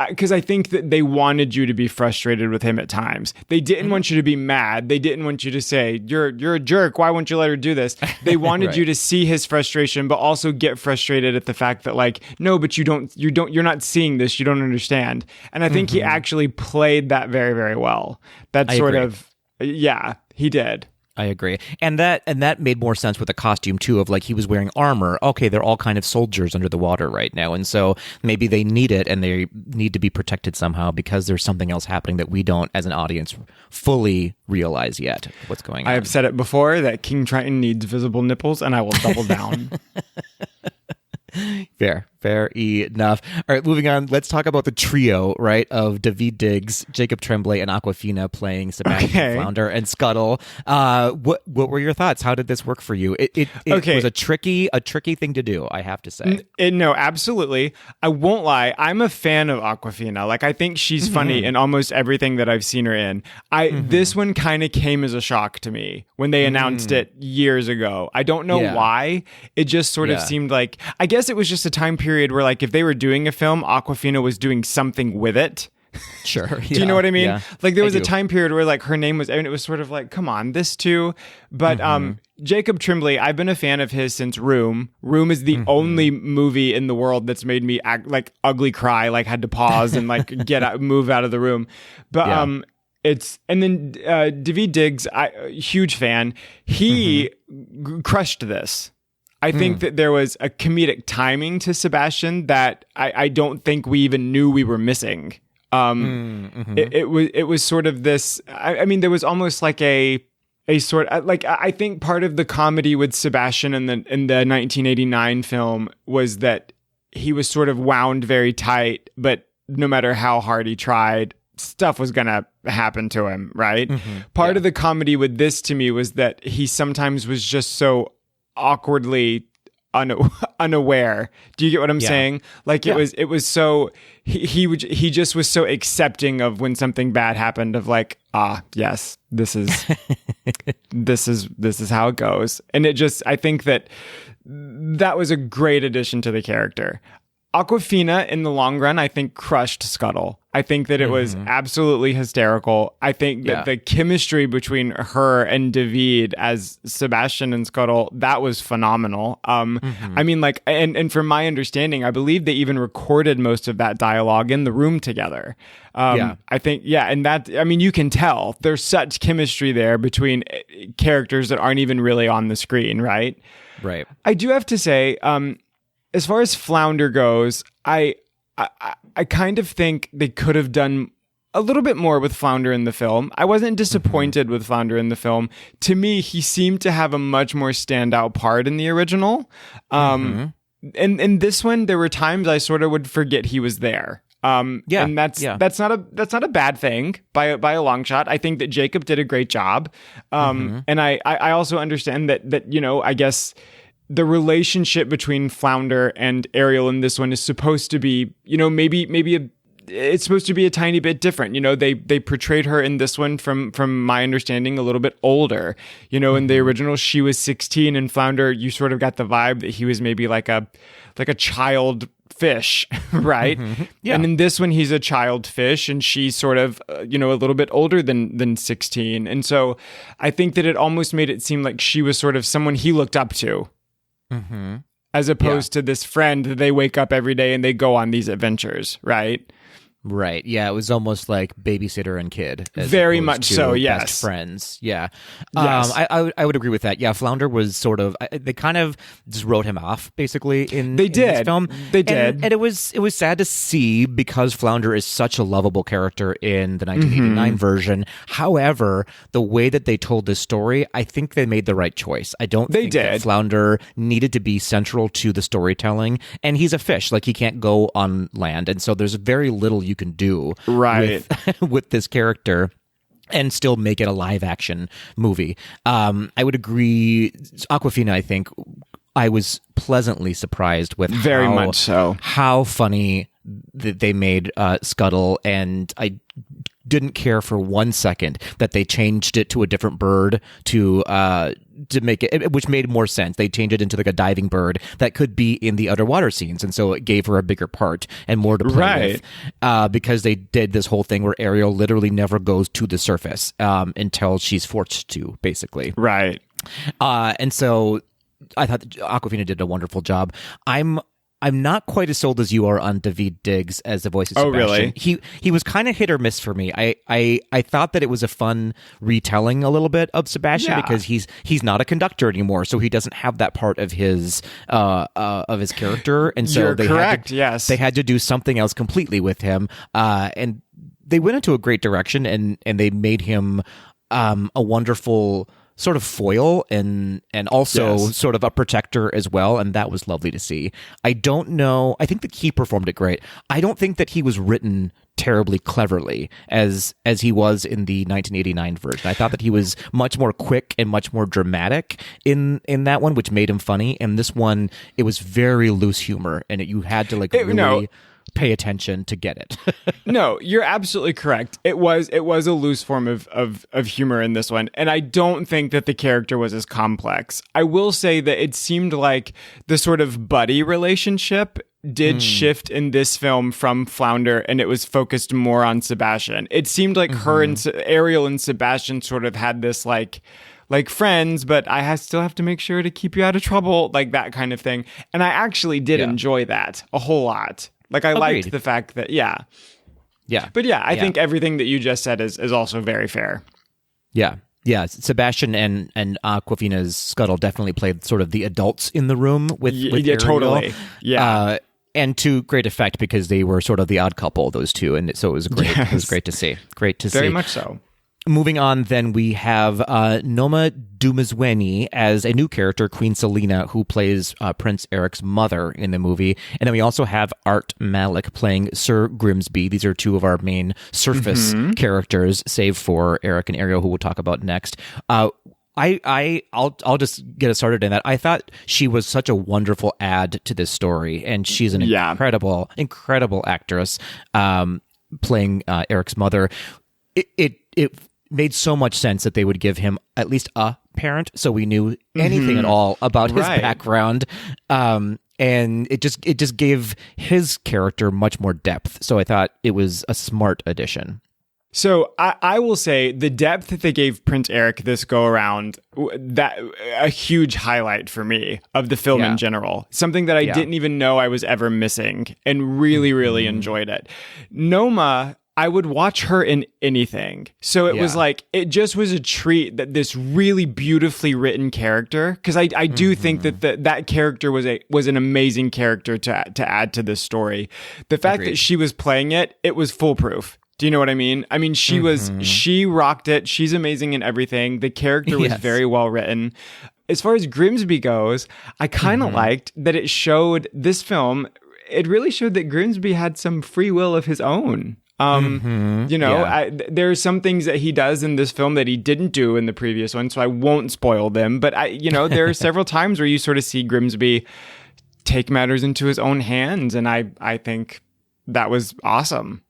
because I think that they wanted you to be frustrated with him at times. They didn't want you to be mad. They didn't want you to say, you're a jerk. Why won't you let her do this? They wanted Right. you to see his frustration, but also get frustrated at the fact that like, no, but you're not seeing this. You don't understand. And I think he actually played that very, very well. He did. I agree. And that made more sense with the costume too, of like he was wearing armor. Okay, they're all kind of soldiers under the water right now. And so maybe they need it and they need to be protected somehow because there's something else happening that we don't as an audience fully realize yet what's going on. I have said it before that King Triton needs visible nipples, and I will double down. Fair enough. All right, moving on. Let's talk about the trio, right, of Daveed Diggs, Jacob Tremblay, and Awkwafina playing Sebastian Flounder and Scuttle. What were your thoughts? How did this work for you? It was a tricky thing to do, I have to say. No, absolutely. I won't lie. I'm a fan of Awkwafina. Like, I think she's funny in almost everything that I've seen her in. This one kind of came as a shock to me when they announced it years ago. I don't know why. It just sort of seemed like, I guess it was just a time period where, like, if they were doing a film, Awkwafina was doing something with it. Sure. Do you know what I mean? Yeah, like, there was a time period where, like, her name was, and it was sort of like, come on, this too. But Jacob Tremblay, I've been a fan of his since Room. Room is the only movie in the world that's made me act like ugly cry, like had to pause and like move out of the room. But and then Daveed Diggs, huge fan. He crushed this. I think that there was a comedic timing to Sebastian that I don't think we even knew we were missing. It was sort of this. I mean, there was almost like a sort of, like, I think part of the comedy with Sebastian in the 1989 film was that he was sort of wound very tight, but no matter how hard he tried, stuff was gonna happen to him, right? Part of the comedy with this to me was that he sometimes was just so awkwardly unaware. Do you get what I'm saying? Like, it was so he just was so accepting of when something bad happened, of like, yes, this is this is how it goes. And it just, I think that was a great addition to the character. Awkwafina, in the long run, I think crushed Scuttle. I think that it was absolutely hysterical. I think that the chemistry between her and Daveed as Sebastian and Scuttle, that was phenomenal. I mean, like, and from my understanding, I believe they even recorded most of that dialogue in the room together. I think, and that, I mean, you can tell there's such chemistry there between characters that aren't even really on the screen, right? Right. I do have to say, as far as Flounder goes, I kind of think they could have done a little bit more with Flounder in the film. I wasn't disappointed with Flounder in the film. To me, he seemed to have a much more standout part in the original. And in this one, there were times I sort of would forget he was there. And that's not a bad thing by a long shot. I think that Jacob did a great job. And I also understand that, you know, I guess the relationship between Flounder and Ariel in this one is supposed to be, you know, maybe it's supposed to be a tiny bit different. You know, they portrayed her in this one from my understanding a little bit older. You know, in the original she was 16, and Flounder, you sort of got the vibe that he was maybe like a child fish, right? Yeah. And in this one he's a child fish, and she's sort of you know, a little bit older than 16. And so I think that it almost made it seem like she was sort of someone he looked up to. As opposed to this friend that they wake up every day and they go on these adventures, right? Right. Yeah, it was almost like babysitter and kid. Very much so, yes. Best friends. Yeah. Yes. I would agree with that. Yeah, Flounder was sort of, they kind of just wrote him off, basically, in this film. They did. And it was sad to see, because Flounder is such a lovable character in the 1989 version. However, the way that they told this story, I think they made the right choice. I don't think that Flounder needed to be central to the storytelling. And he's a fish. Like, he can't go on land. And so there's very little you can do with this character and still make it a live action movie. I would agree. Awkwafina, I think I was pleasantly surprised with very much so how funny that they made Scuttle, and I didn't care for 1 second that they changed it to a different bird to make it, which made more sense. They changed it into like a diving bird that could be in the underwater scenes, and so it gave her a bigger part and more to play with. Because they did this whole thing where Ariel literally never goes to the surface until she's forced to, basically. Right. And so I thought Awkwafina did a wonderful job. I'm not quite as sold as you are on Daveed Diggs as the voice of Sebastian. Oh, really? He was kind of hit or miss for me. I thought that it was a fun retelling a little bit of Sebastian because he's not a conductor anymore, so he doesn't have that part of his character, and so You're they correct. They had to do something else completely with him, and they went into a great direction, and they made him a wonderful sort of foil and also sort of a protector as well, and that was lovely to see. I don't know, I think that he performed it great. I don't think that he was written terribly cleverly as he was in the 1989 version. I thought that he was much more quick and much more dramatic in that one, which made him funny. And this one, it was very loose humor, and you had to really pay attention to get it. No, you're absolutely correct. It was a loose form of humor in this one, and I don't think that the character was as complex. I will say that it seemed like the sort of buddy relationship did shift in this film from Flounder, and it was focused more on Sebastian. It seemed like her and Ariel and Sebastian sort of had this like friends, but I still have to make sure to keep you out of trouble, like that kind of thing. And I actually did enjoy that a whole lot. Like, I liked the fact that, But I think everything that you just said is also very fair. Yeah. Yeah. Sebastian and Awkwafina's Scuttle definitely played sort of the adults in the room with Ariel. Totally. Yeah. And to great effect, because they were sort of the odd couple, those two. And so it was great. It was great to see. Very much so. Moving on, then, we have Noma Dumezweni as a new character, Queen Selena, who plays Prince Eric's mother in the movie. And then we also have Art Malik playing Sir Grimsby. These are two of our main surface characters, save for Eric and Ariel, who we'll talk about next. I'll just get us started in that. I thought she was such a wonderful add to this story, and she's an incredible actress playing Eric's mother. It made so much sense that they would give him at least a parent, so we knew anything at all about his background, and it just gave his character much more depth. So I thought it was a smart addition. So I will say the depth that they gave Prince Eric this go around, that a huge highlight for me of the film in general. Something that I didn't even know I was ever missing, and really enjoyed it. Noma, I would watch her in anything. So it was like, it just was a treat that this really beautifully written character, because I do think that that character was an amazing character to add to this story. The fact that she was playing it was foolproof. Do you know what I mean? I mean, she rocked it. She's amazing in everything. The character was very well written. As far as Grimsby goes, I kind of liked that it showed this film. it really showed that Grimsby had some free will of his own. There are some things that he does in this film that he didn't do in the previous one, so I won't spoil them. But there are several times where you sort of see Grimsby take matters into his own hands, and I think that was awesome.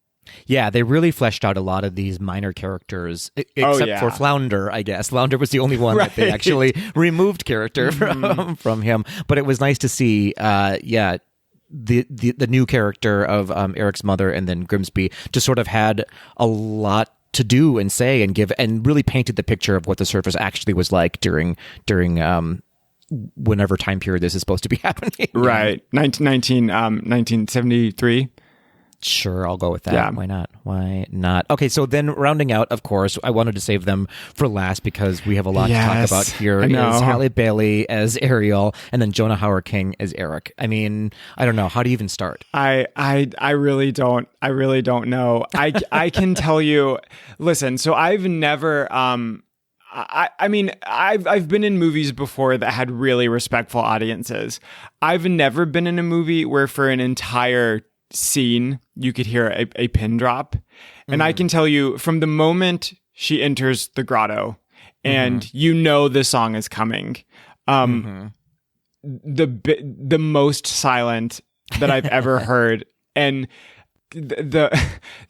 Yeah, they really fleshed out a lot of these minor characters, except for Flounder, I guess. Flounder was the only one that they actually removed character from him. But it was nice to see, the new character of Eric's mother and then Grimsby just sort of had a lot to do and say and give, and really painted the picture of what the surface actually was like during whenever time period this is supposed to be happening. Right. 1973. Sure, I'll go with that. Yeah. Why not? Okay, so then rounding out, of course, I wanted to save them for last because we have a lot to talk about here. Is Halle Bailey as Ariel and then Jonah Hauer-King as Eric. I mean, I don't know. How do you even start? I really don't. I really don't know. I can tell you. Listen, so I've never. I mean, I've been in movies before that had really respectful audiences. I've never been in a movie where for an entire scene you could hear a pin drop, and I can tell you from the moment she enters the grotto and the song is coming, the most silent that I've ever heard, and the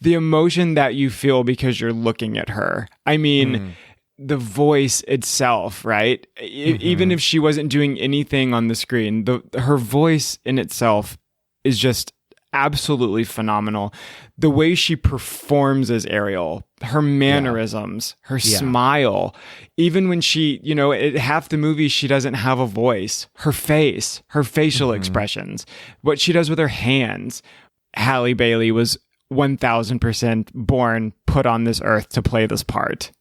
emotion that you feel because you're looking at her. I mean, the voice itself, right? Even if she wasn't doing anything on the screen, her voice in itself is just absolutely phenomenal. The way she performs as Ariel, her mannerisms, her smile, even when she, at half the movie, she doesn't have a voice, her face, her facial expressions, what she does with her hands. Halle Bailey was 1000% put on this earth to play this part.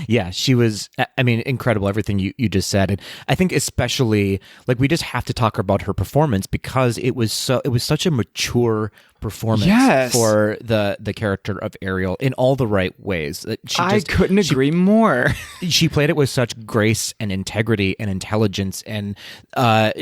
Yeah, she was, I mean, incredible, everything you just said. And I think especially, like, we just have to talk about her performance because it was such a mature performance for the character of Ariel in all the right ways. I couldn't agree more. She played it with such grace and integrity and intelligence, and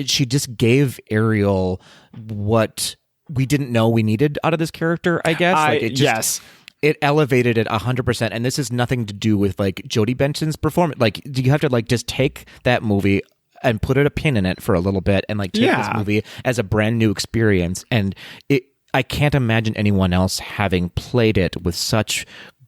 she just gave Ariel what we didn't know we needed out of this character, I guess. It elevated it 100%, and this has nothing to do with like Jodie Benson's performance. Like, you have to like just take that movie and put a pin in it for a little bit, and like take this movie as a brand new experience. And I can't imagine anyone else having played it with such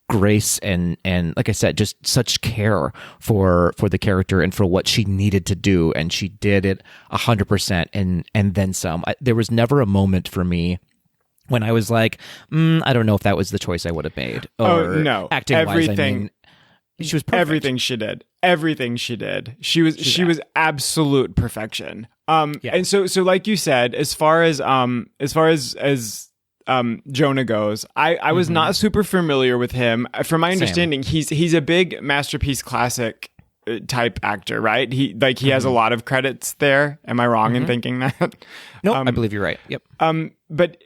grace and like I said, just such care for the character and for what she needed to do, and she did it 100% and then some. There was never a moment for me when I was like, I don't know if that was the choice I would have made. No. Acting-wise, I mean, she was perfect. Everything she did. She was absolute perfection. And so like you said, as far as Jonah goes, I was not super familiar with him. From my understanding, he's a big Masterpiece Classic type actor, right? He has a lot of credits there. Am I wrong in thinking that? No, I believe you're right. Yep. But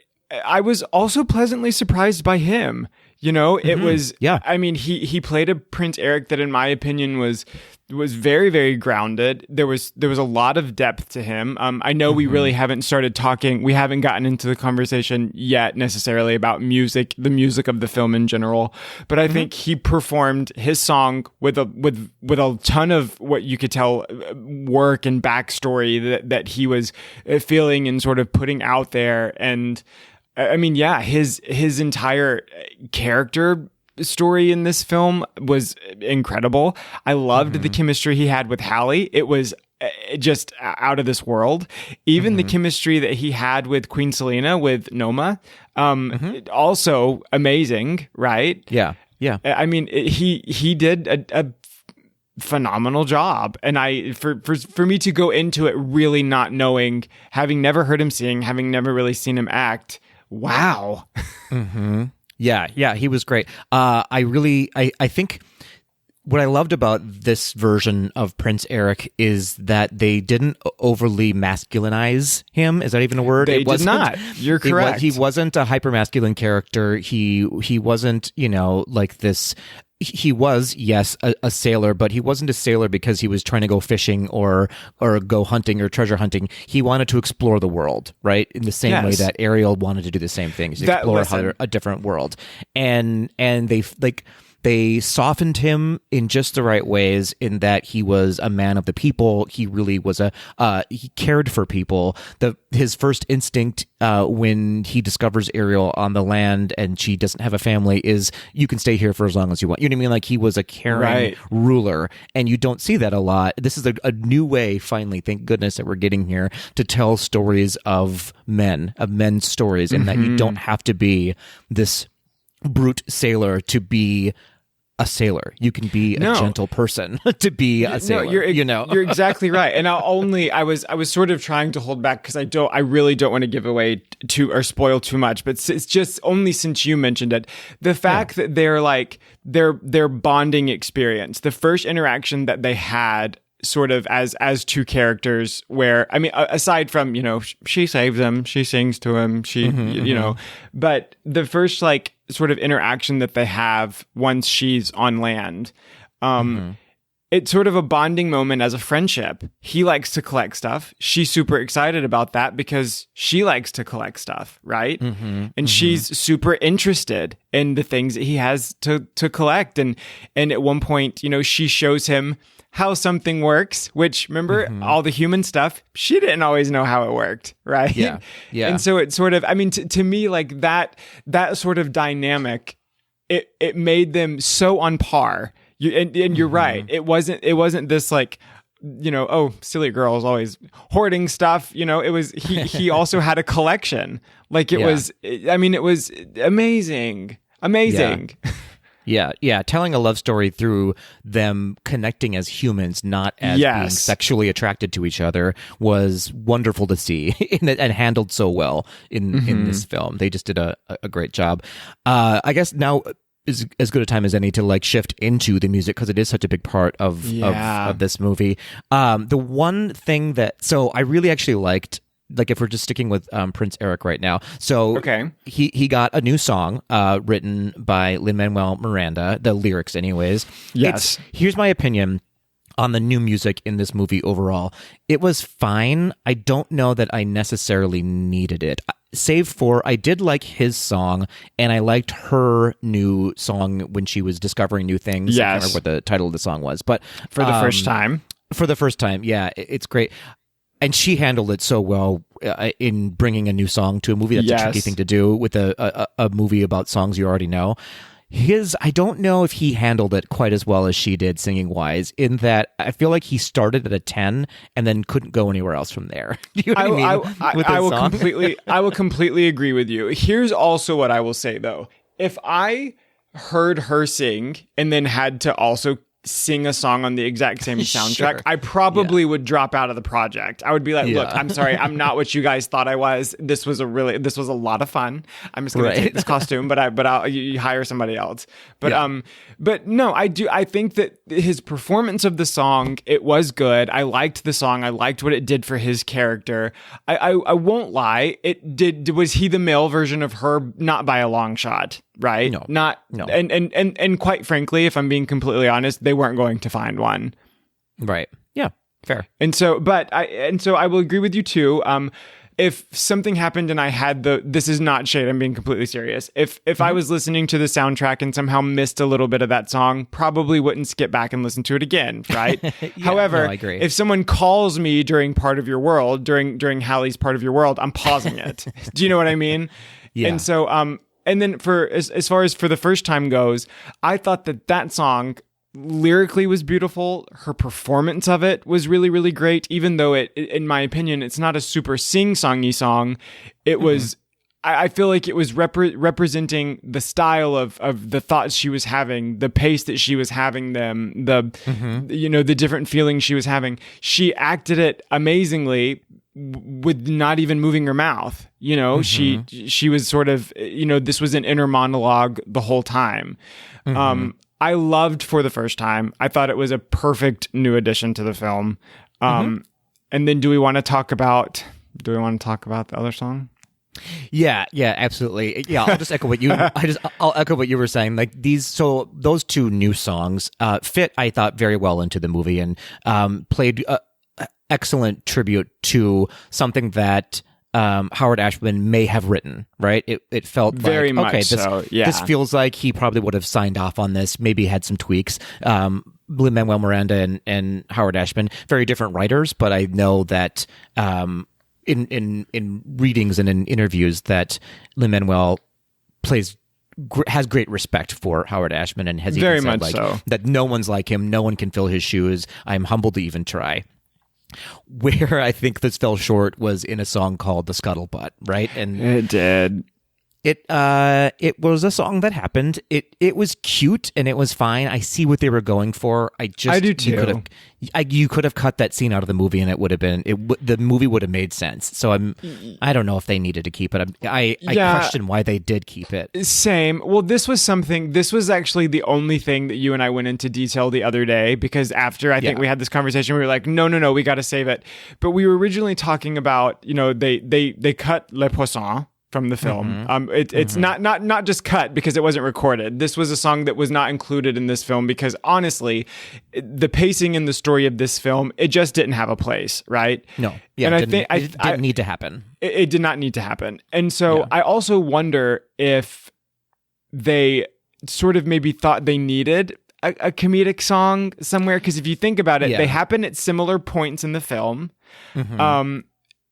I was also pleasantly surprised by him. It was, I mean, he played a Prince Eric that in my opinion was very, very grounded. There was a lot of depth to him. I know we really haven't started talking. We haven't gotten into the conversation yet necessarily about music, the music of the film in general. But I think he performed his song with a ton of what you could tell work and backstory that he was feeling and sort of putting out there. And I mean, his entire character story in this film was incredible. I loved the chemistry he had with Halle. It was just out of this world. Even the chemistry that he had with Queen Selena, with Noma, also amazing, right? Yeah. I mean, he did a phenomenal job, and for me to go into it really not knowing, having never heard him sing, having never really seen him act. Wow. Yeah, he was great. I think what I loved about this version of Prince Eric is that they didn't overly masculinize him. Is that even a word? They did not. You're correct. He wasn't a hyper masculine character. He wasn't, like this he was, yes, a sailor, but he wasn't a sailor because he was trying to go fishing or go hunting or treasure hunting. He wanted to explore the world, right? In the same way that Ariel wanted to do the same things, explore a different world. And they softened him in just the right ways, in that he was a man of the people. He really was he cared for people. His first instinct when he discovers Ariel on the land and she doesn't have a family is, you can stay here for as long as you want. You know what I mean? Like, he was a caring ruler, and you don't see that a lot. This is a new way, finally, thank goodness that we're getting here, to tell stories of men's stories, and that you don't have to be this brute sailor to be a sailor. You can be a gentle person to be a sailor. You're exactly right. And I was sort of trying to hold back because I really don't want to give away or spoil too much. But it's just only since you mentioned it, the fact that they're like their bonding experience, the first interaction that they had, sort of as two characters, where, I mean, aside from, she saves him, she sings to him, but the first like sort of interaction that they have once she's on land, it's sort of a bonding moment as a friendship. He likes to collect stuff. She's super excited about that because she likes to collect stuff, right? And she's super interested in the things that he has to collect. And at one point, she shows him how something works, which, remember, all the human stuff, she didn't always know how it worked, right? Yeah. And so it's sort of, I mean, to me, like that sort of dynamic, it made them so on par. And you're right. It wasn't this like, oh, silly girl is always hoarding stuff. It was, he also had a collection. Like, it was amazing. Yeah, telling a love story through them connecting as humans, not as being sexually attracted to each other, was wonderful to see and handled so well in this film. They just did a great job. I guess now is as good a time as any to like shift into the music, because it is such a big part of this movie. The one thing so I really actually liked, like, if we're just sticking with Prince Eric right now. So he got a new song written by Lin-Manuel Miranda, the lyrics anyways. Yes. Here's my opinion on the new music in this movie overall. It was fine. I don't know that I necessarily needed it. Save for, I did like his song, and I liked her new song when she was discovering new things. Yes. I can't remember what the title of the song was, but for the first time. For the first time, yeah, it's great. And she handled it so well in bringing a new song to a movie. That's a tricky thing to do with a movie about songs you already know. I don't know if he handled it quite as well as she did, singing wise, in that I feel like he started at a 10 and then couldn't go anywhere else from there. Do you know what I mean? I will completely agree with you. Here's also what I will say, though. If I heard her sing and then had to also sing a song on the exact same soundtrack, I probably would drop out of the project. I would be like, look, I'm sorry, I'm not what you guys thought I was. This was a lot of fun. I'm just going to take this costume, but you hire somebody else. But no, I think that his performance of the song, it was good. I liked the song. I liked what it did for his character. I won't lie. Was he the male version of her? Not by a long shot. Right? No. And quite frankly, if I'm being completely honest, they weren't going to find one. Right. Yeah. Fair. And so I will agree with you too. If something happened and I had this is not shade, I'm being completely serious. If I was listening to the soundtrack and somehow missed a little bit of that song, probably wouldn't skip back and listen to it again, right? However, I agree. If someone calls me during part of your world, during Hallie's part of your world, I'm pausing it. Do you know what I mean? Yeah. And so, and then as far as for the first time goes, I thought that song lyrically was beautiful. Her performance of it was really, really great. Even though in my opinion, it's not a super sing-songy song. It was, I feel like it was representing the style of the thoughts she was having, the pace that she was having them, the different feelings she was having. She acted it amazingly with not even moving her mouth. She was sort of, this was an inner monologue the whole time. I loved For the First Time. I thought it was a perfect new addition to the film. And then do we want to talk about the other song? Yeah, absolutely. Yeah, I'll just echo what you. I'll echo what you were saying. Like those two new songs fit, I thought, very well into the movie and played excellent tribute to something that Howard Ashman may have written. Right? It felt very like, much so. Yeah, this feels like he probably would have signed off on this. Maybe had some tweaks. Lin-Manuel Miranda and Howard Ashman, very different writers, but I know that. In readings and in interviews that Lin-Manuel has great respect for Howard Ashman and has very even said much like, so. that no one's like him, no one can fill his shoes. I'm humbled to even try. Where I think this fell short was in a song called "The Scuttlebutt," right? And it did. It was a song that happened. It was cute and it was fine. I see what they were going for. I do too. You could have cut that scene out of the movie and it would have been the movie would have made sense. So I don't know if they needed to keep it. I question why they did keep it. Same. Well, this was actually the only thing that you and I went into detail the other day, because after I think we had this conversation, we were like, no, we got to save it. But we were originally talking about, they cut Le Poisson from the film. It's not just cut because it wasn't recorded. This was a song that was not included in this film because honestly, the pacing in the story of this film, it just didn't have a place, right? No. Yeah, and it didn't need to happen. It did not need to happen. And so I also wonder if they sort of maybe thought they needed a comedic song somewhere, because if you think about it, they happen at similar points in the film.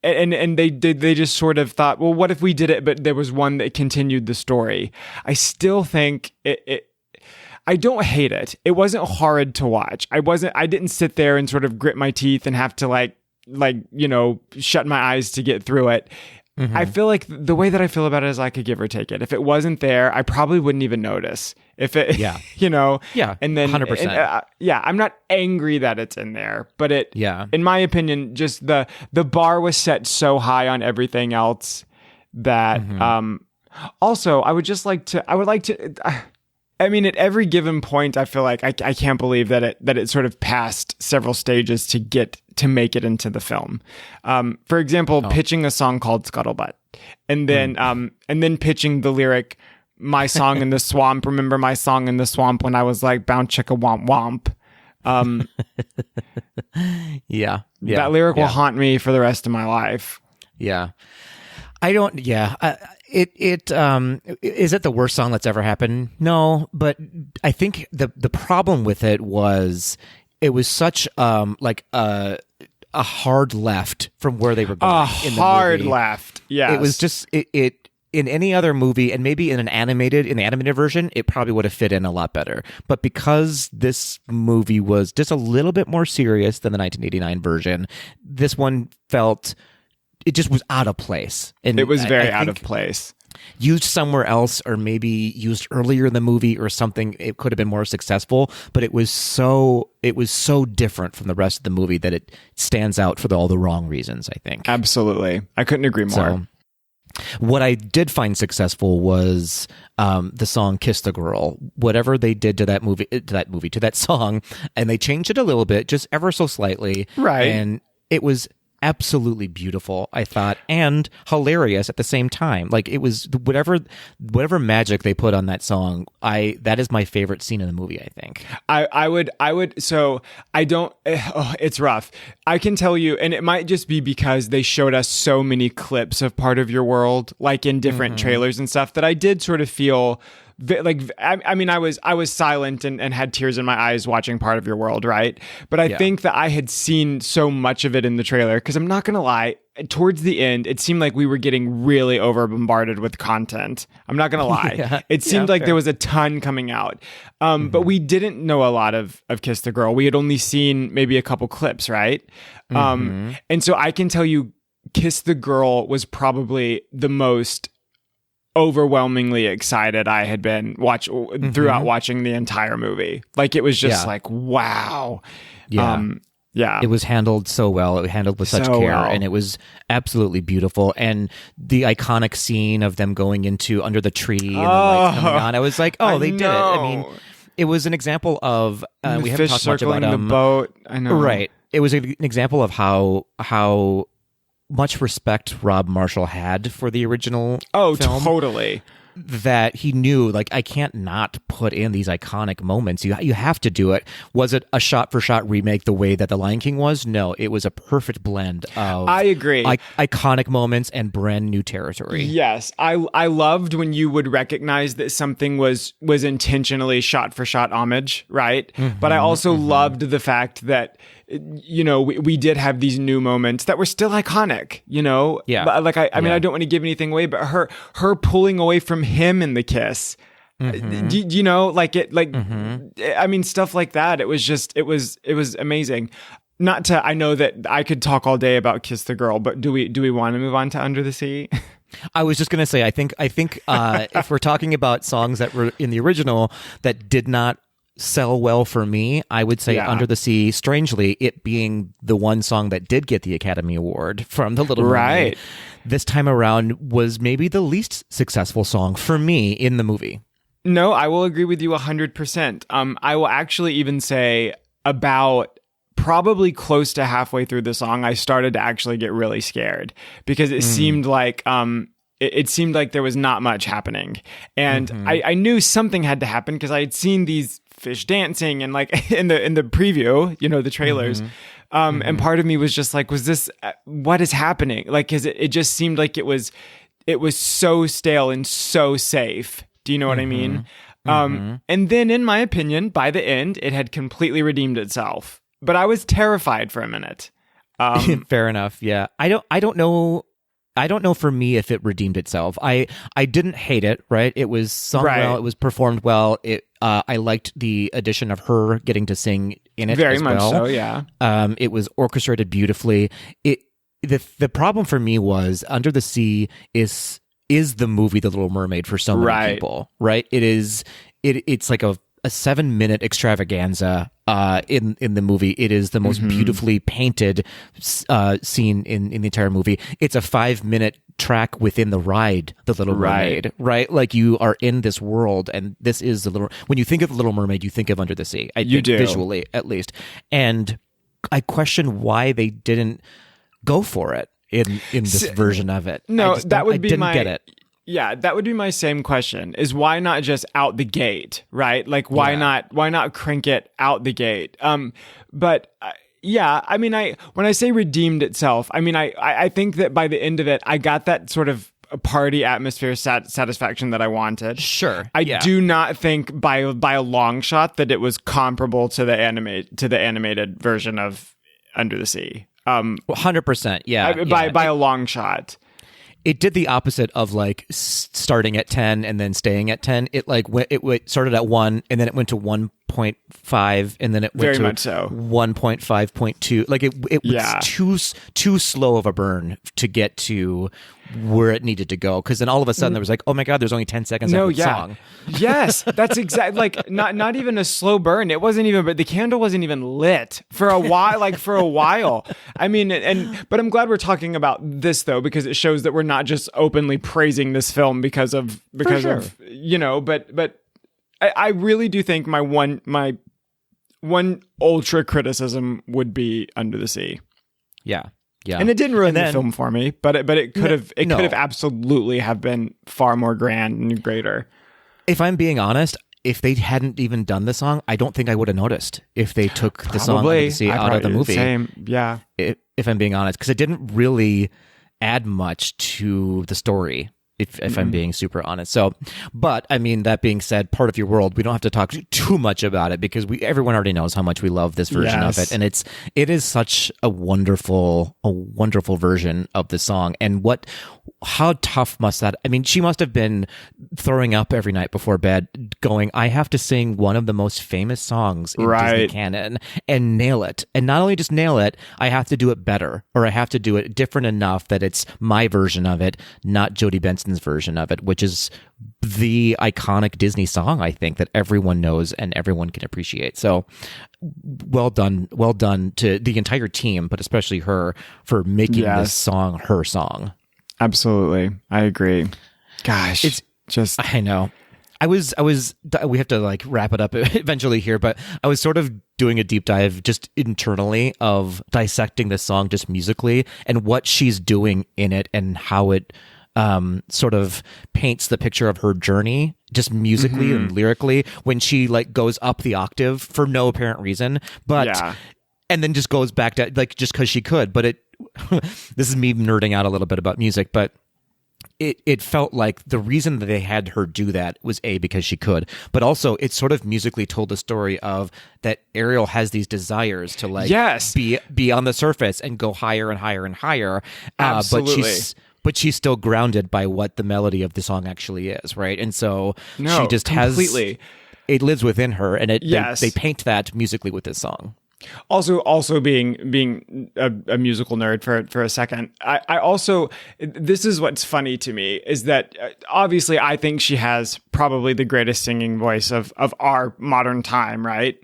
And they just sort of thought, well, what if we did it, but there was one that continued the story? I still think I don't hate it. It wasn't horrid to watch. I didn't sit there and sort of grit my teeth and have to shut my eyes to get through it. I feel like the way that I feel about it is I could give or take it. If it wasn't there, I probably wouldn't even notice. If it, and then 100%. I'm not angry that it's in there, but in my opinion, just the bar was set so high on everything else that, also I would like to, I mean, at every given point, I feel like I can't believe that it sort of passed several stages to make it into the film. For example, pitching a song called Scuttlebutt, and then pitching the lyric, "My song in the swamp." Remember my song in the swamp when I was like bound chicka womp womp. That lyric will haunt me for the rest of my life. Yeah, I don't. Yeah. Is it the worst song that's ever happened? No, but I think the problem with it was such a hard left from where they were going. In the hard movie. left. Yeah, it was just it in any other movie, and maybe in the animated version, it probably would have fit in a lot better. But because this movie was just a little bit more serious than the 1989 version, this one felt. It just was out of place. And it was very out of place. Used somewhere else, or maybe used earlier in the movie or something, it could have been more successful. But it was so different from the rest of the movie that it stands out for all the wrong reasons, I think. Absolutely. I couldn't agree more. So, what I did find successful was the song "Kiss the Girl." Whatever they did to that song, and they changed it a little bit, just ever so slightly. Right. And it was absolutely beautiful, I thought, and hilarious at the same time. Like, it was whatever magic they put on that song. That is my favorite scene in the movie, I think. I would. So I don't. It's rough. I can tell you, and it might just be because they showed us so many clips of Part of Your World, like in different trailers and stuff, that I did sort of feel. Like, I mean, I was silent and had tears in my eyes watching Part of Your World, right? But I think that I had seen so much of it in the trailer, because I'm not going to lie, towards the end, it seemed like we were getting really over bombarded with content. I'm not going to lie. It seemed like there was a ton coming out. But we didn't know a lot of Kiss the Girl. We had only seen maybe a couple clips, right? And so I can tell you, Kiss the Girl was probably the most overwhelmingly excited I had been throughout watching the entire movie. Like, it was just like, wow. It was handled so well. It was handled with such care, and it was absolutely beautiful. And the iconic scene of them going under the tree and the lights coming on, I was like, they did it. I mean, it was an example of we haven't talked much about the boat. I know, right? It was an example of how much respect Rob Marshall had for the original Oh, film, totally. that he knew, like, I can't not put in these iconic moments. You have to do it. Was it a shot-for-shot remake the way that The Lion King was? No, it was a perfect blend of I agree. Iconic moments and brand new territory. Yes, I loved when you would recognize that something was intentionally shot for shot homage, right? But I also loved the fact that, you know, we did have these new moments that were still iconic, you know? Yeah. But like, I mean, I don't want to give anything away, but her pulling away from him in the kiss, do you know, like it, like, I mean, stuff like that. It was just, it was amazing. Not to, I know that I could talk all day about Kiss the Girl, but do we want to move on to Under the Sea? I was just going to say, I think if we're talking about songs that were in the original that did not sell well for me, I would say Under the Sea, strangely, it being the one song that did get the Academy Award from The Little Mermaid, this time around was maybe the least successful song for me in the movie. No, I will agree with you 100%. I will actually even say about probably close to halfway through the song, I started to actually get really scared because it seemed like it seemed like there was not much happening, and I knew something had to happen because I had seen these fish dancing and like in the preview, you know, the trailers. And part of me was just like, was this what is happening? Like, cause it just seemed like it was so stale and so safe. Do you know what I mean? And then in my opinion, by the end, it had completely redeemed itself, but I was terrified for a minute. Fair enough. Yeah. I don't know for me if it redeemed itself. I didn't hate it, right? It was sung well, it was performed well. I liked the addition of her getting to sing in it very as much well. so, yeah. It was orchestrated beautifully. The problem for me was Under the Sea is the movie The Little Mermaid for so many people, right? It's like a 7-minute extravaganza in the movie. It is the most beautifully painted scene in the entire movie. It's a 5-minute track within the ride, The Little Mermaid, right? Like you are in this world, and this is the little. When you think of The Little Mermaid, you think of Under the Sea. I think visually, at least. And I question why they didn't go for it in this version of it. No, that would be didn't get it. Yeah, that would be my same question, is why not just out the gate, right? Like, why not crank it out the gate? But yeah, I mean, when I say redeemed itself, I mean, I think that by the end of it, I got that sort of a party atmosphere satisfaction that I wanted. Sure. I do not think by a long shot that it was comparable to the animated version of Under the Sea. 100%. Yeah. By a long shot. It did the opposite of like starting at 10 and then staying at 10. It like it started at 1 and then it went to 1.5 and then it went very to much so 1.5.2. Like it was too slow of a burn to get to where it needed to go, because then all of a sudden there was like, oh my god, there's only 10 seconds left of the song. Yes, that's exactly like not even a slow burn. It wasn't even, but the candle wasn't even lit for a while. I mean, but I'm glad we're talking about this though, because it shows that we're not just openly praising this film because of you know. But I really do think my one ultra criticism would be Under the Sea. Yeah. Yeah. And it didn't ruin the film for me, but it could have could have absolutely have been far more grand and greater. If I'm being honest, if they hadn't even done the song, I don't think I would have noticed if they took the song Under the Sea out of the movie. Same, yeah. If I'm being honest, because it didn't really add much to the story. If I'm being super honest. So, but I mean, that being said, part of your world, we don't have to talk too much about it because everyone already knows how much we love this version of it. And it is such a wonderful version of the song. And how tough must that, I mean, she must have been throwing up every night before bed going, I have to sing one of the most famous songs in Disney canon and nail it. And not only just nail it, I have to do it better, or I have to do it different enough that it's my version of it, not Jodie Benson's version of it, which is the iconic Disney song, I think, that everyone knows and everyone can appreciate. So well done to the entire team, but especially her for making this song her song. Absolutely. I agree. Gosh, it's just, I know. I was, we have to like wrap it up eventually here, but I was sort of doing a deep dive just internally of dissecting this song just musically and what she's doing in it and how it sort of paints the picture of her journey just musically and lyrically when she like goes up the octave for no apparent reason, but and then just goes back to like just because she could. But it this is me nerding out a little bit about music, but it felt like the reason that they had her do that was because she could, but also it sort of musically told the story of that Ariel has these desires to like be on the surface and go higher and higher and higher. Absolutely. But she's still grounded by what the melody of the song actually is, right? And so she just completely. has it lives within her, and they paint that musically with this song. Also being a musical nerd for a second, I also, this is what's funny to me is that obviously I think she has probably the greatest singing voice of our modern time, right?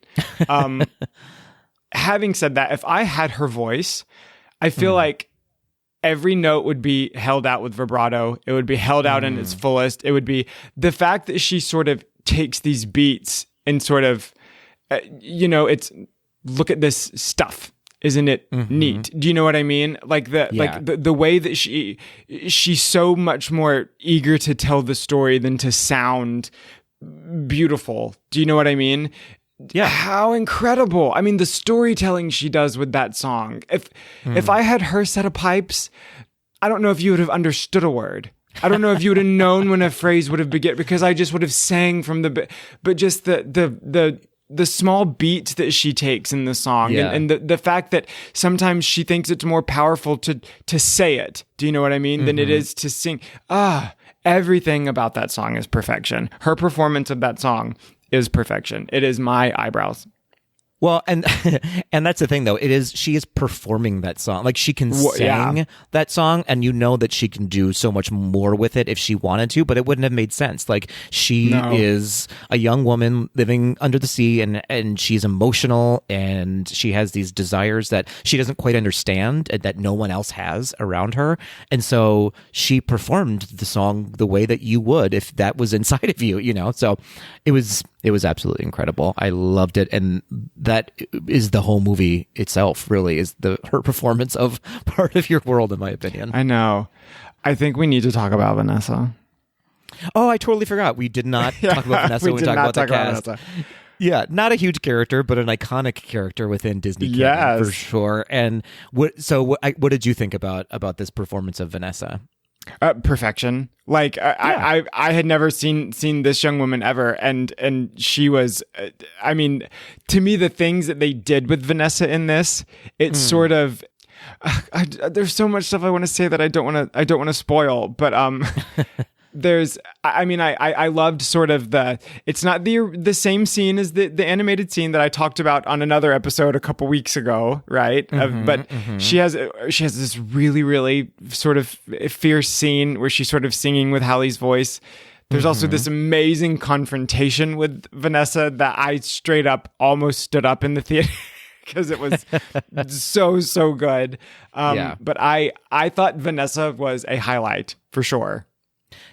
Having said that, if I had her voice, I feel like every note would be held out with vibrato. It would be held out in its fullest. It would be the fact that she sort of takes these beats and sort of, it's, look at this stuff. Isn't it neat? Do you know what I mean? Like the way that she's so much more eager to tell the story than to sound beautiful. Do you know what I mean? Yeah. How incredible. I mean, the storytelling she does with that song. If I had her set of pipes, I don't know if you would have understood a word. I don't know if you would have known when a phrase would have begun, because I just would have sang from but just the small beats that she takes in the song and the fact that sometimes she thinks it's more powerful to say it. Do you know what I mean? Than it is to sing. Everything about that song is perfection. Her performance of that song is perfection. It is my eyebrows. Well, and that's the thing though. She is performing that song. Like she can sing that song, and you know that she can do so much more with it if she wanted to, but it wouldn't have made sense. Like she is a young woman living under the sea, and she's emotional, and she has these desires that she doesn't quite understand and that no one else has around her. And so she performed the song the way that you would if that was inside of you, So it was absolutely incredible. I loved it, and that is the whole movie itself. Really, is her performance of Part of Your World, in my opinion. I know. I think we need to talk about Vanessa. Oh, I totally forgot. We did not talk about Vanessa when we talked about the cast. Yeah, not a huge character, but an iconic character within Disney canon, for sure. And what did you think about this performance of Vanessa? Perfection. Like I had never seen this young woman ever, and she was. I mean, to me, the things that they did with Vanessa in this, it's sort of. There's so much stuff I want to say that I don't want to spoil, but I loved sort of it's not the same scene as the animated scene that I talked about on another episode a couple weeks ago, right? But she has this really, really sort of fierce scene where she's sort of singing with Halle's voice. There's also this amazing confrontation with Vanessa that I straight up almost stood up in the theater. Because it was so good. But I thought Vanessa was a highlight for sure.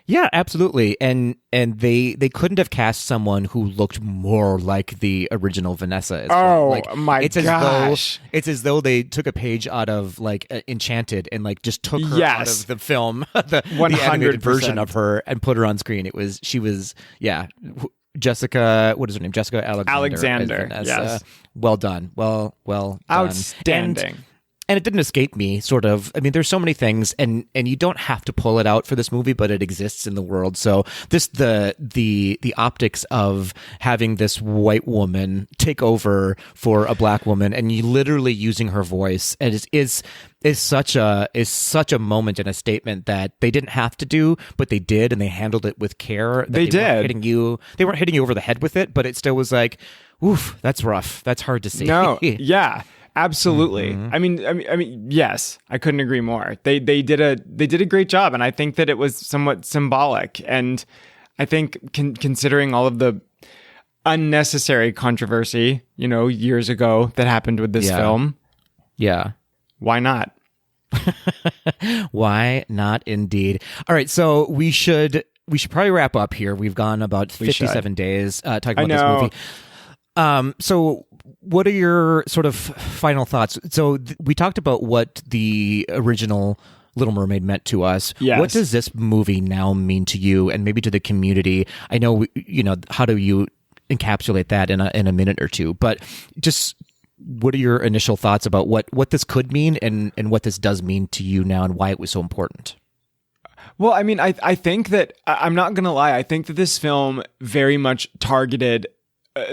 Yeah, absolutely. And they couldn't have cast someone who looked more like the original Vanessa. My gosh. It's as though they took a page out of like Enchanted and like just took her out of the film, the animated version of her, and put her on screen. She was Jessica, what is her name? Jessica Alexander. Yes. Well done. Well done. Outstanding. And it didn't escape me, sort of. I mean, there's so many things, and you don't have to pull it out for this movie, but it exists in the world. So the optics of having this white woman take over for a black woman, and you literally using her voice, and is such a moment and a statement that they didn't have to do, but they did, and they handled it with care. They weren't hitting you over the head with it, but it still was like, oof, that's rough. That's hard to see. No, yeah. Absolutely. I mean, yes, I couldn't agree more. They did a great job, and I think that it was somewhat symbolic. And I think considering all of the unnecessary controversy, years ago that happened with this film, why not? Why not, indeed. All right, so we should probably wrap up here. We've gone about 57 days talking about this movie. So what are your sort of final thoughts? So we talked about what the original Little Mermaid meant to us. Yes. What does this movie now mean to you and maybe to the community? I know, how do you encapsulate that in a minute or two? But just what are your initial thoughts about what this could mean and what this does mean to you now and why it was so important? Well, I mean, I think that, I'm not going to lie, I think that this film very much targeted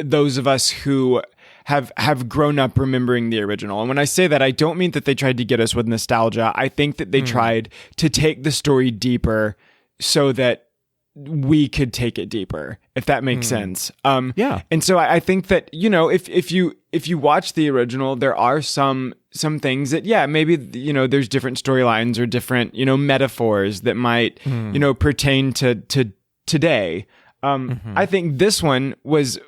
those of us who have grown up remembering the original. And when I say that, I don't mean that they tried to get us with nostalgia. I think that they tried to take the story deeper so that we could take it deeper, if that makes sense. Yeah. And so I think that, if you watch the original, there are some things that, maybe, there's different storylines or different, metaphors that might, pertain to today. I think this one was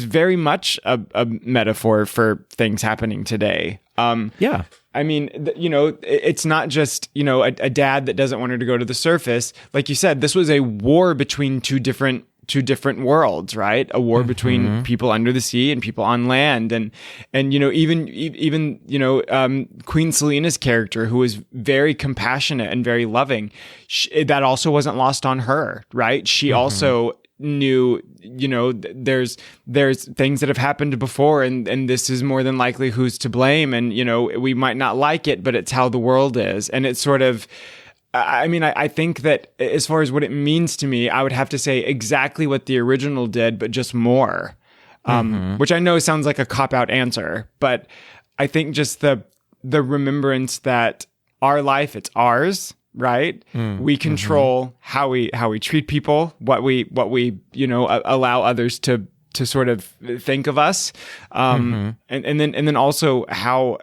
very much a metaphor for things happening today. Yeah. I mean, it's not just, a dad that doesn't want her to go to the surface. Like you said, this was a war between two different worlds, right? A war between people under the sea and people on land. And even Queen Selena's character, who was very compassionate and very loving, that also wasn't lost on her, right? She also knew, there's things that have happened before, and this is more than likely who's to blame, and we might not like it, but it's how the world is. And it's sort of, I mean, I think that as far as what it means to me, I would have to say exactly what the original did, but just more, which I know sounds like a cop-out answer, but I think just the remembrance that our life, it's ours. Right. We control how we treat people, what we allow others to sort of think of us. And then also how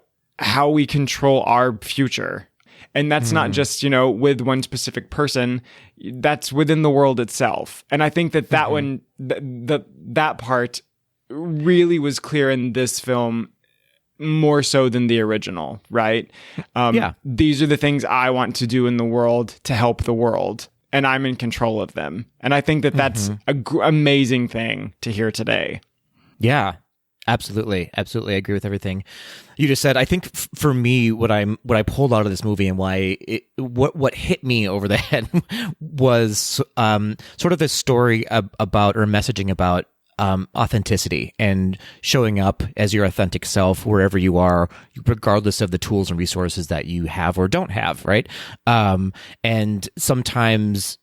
we control our future. And that's not just, with one specific person, that's within the world itself. And I think that one, that part really was clear in this film, more so than the original, right? These are the things I want to do in the world to help the world, and I'm in control of them. And I think that that's an amazing thing to hear today. Yeah, absolutely. Absolutely. I agree with everything you just said. I think for me, what I pulled out of this movie and why what hit me over the head was sort of this story about, or messaging about, authenticity and showing up as your authentic self wherever you are, regardless of the tools and resources that you have or don't have, right? And sometimes,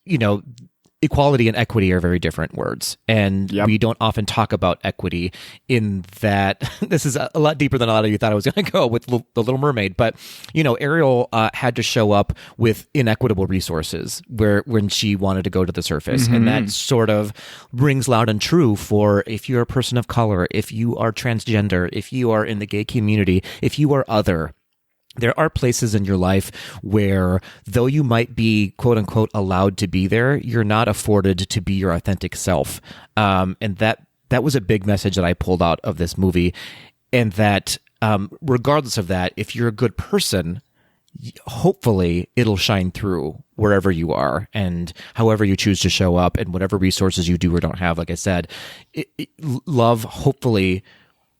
equality and equity are very different words, and we don't often talk about equity in that. This is a lot deeper than a lot of you thought I was going to go with the Little Mermaid, but Ariel had to show up with inequitable resources when she wanted to go to the surface, and that sort of rings loud and true for if you're a person of color, if you are transgender, if you are in the gay community, if you are other. There are places in your life where, though you might be, quote unquote, allowed to be there, you're not afforded to be your authentic self. And that was a big message that I pulled out of this movie. And that, regardless of that, if you're a good person, hopefully it'll shine through wherever you are and however you choose to show up and whatever resources you do or don't have. Like I said, love hopefully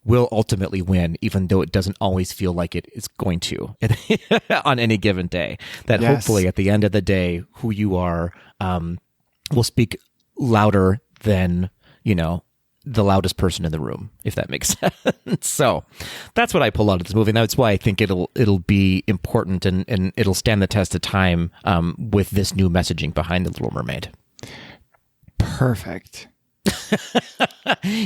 will ultimately win, even though it doesn't always feel like it is going to on any given day. That hopefully at the end of the day, who you are will speak louder than, the loudest person in the room, if that makes sense. So that's what I pull out of this movie. And that's why I think it'll be important and it'll stand the test of time with this new messaging behind The Little Mermaid. Perfect.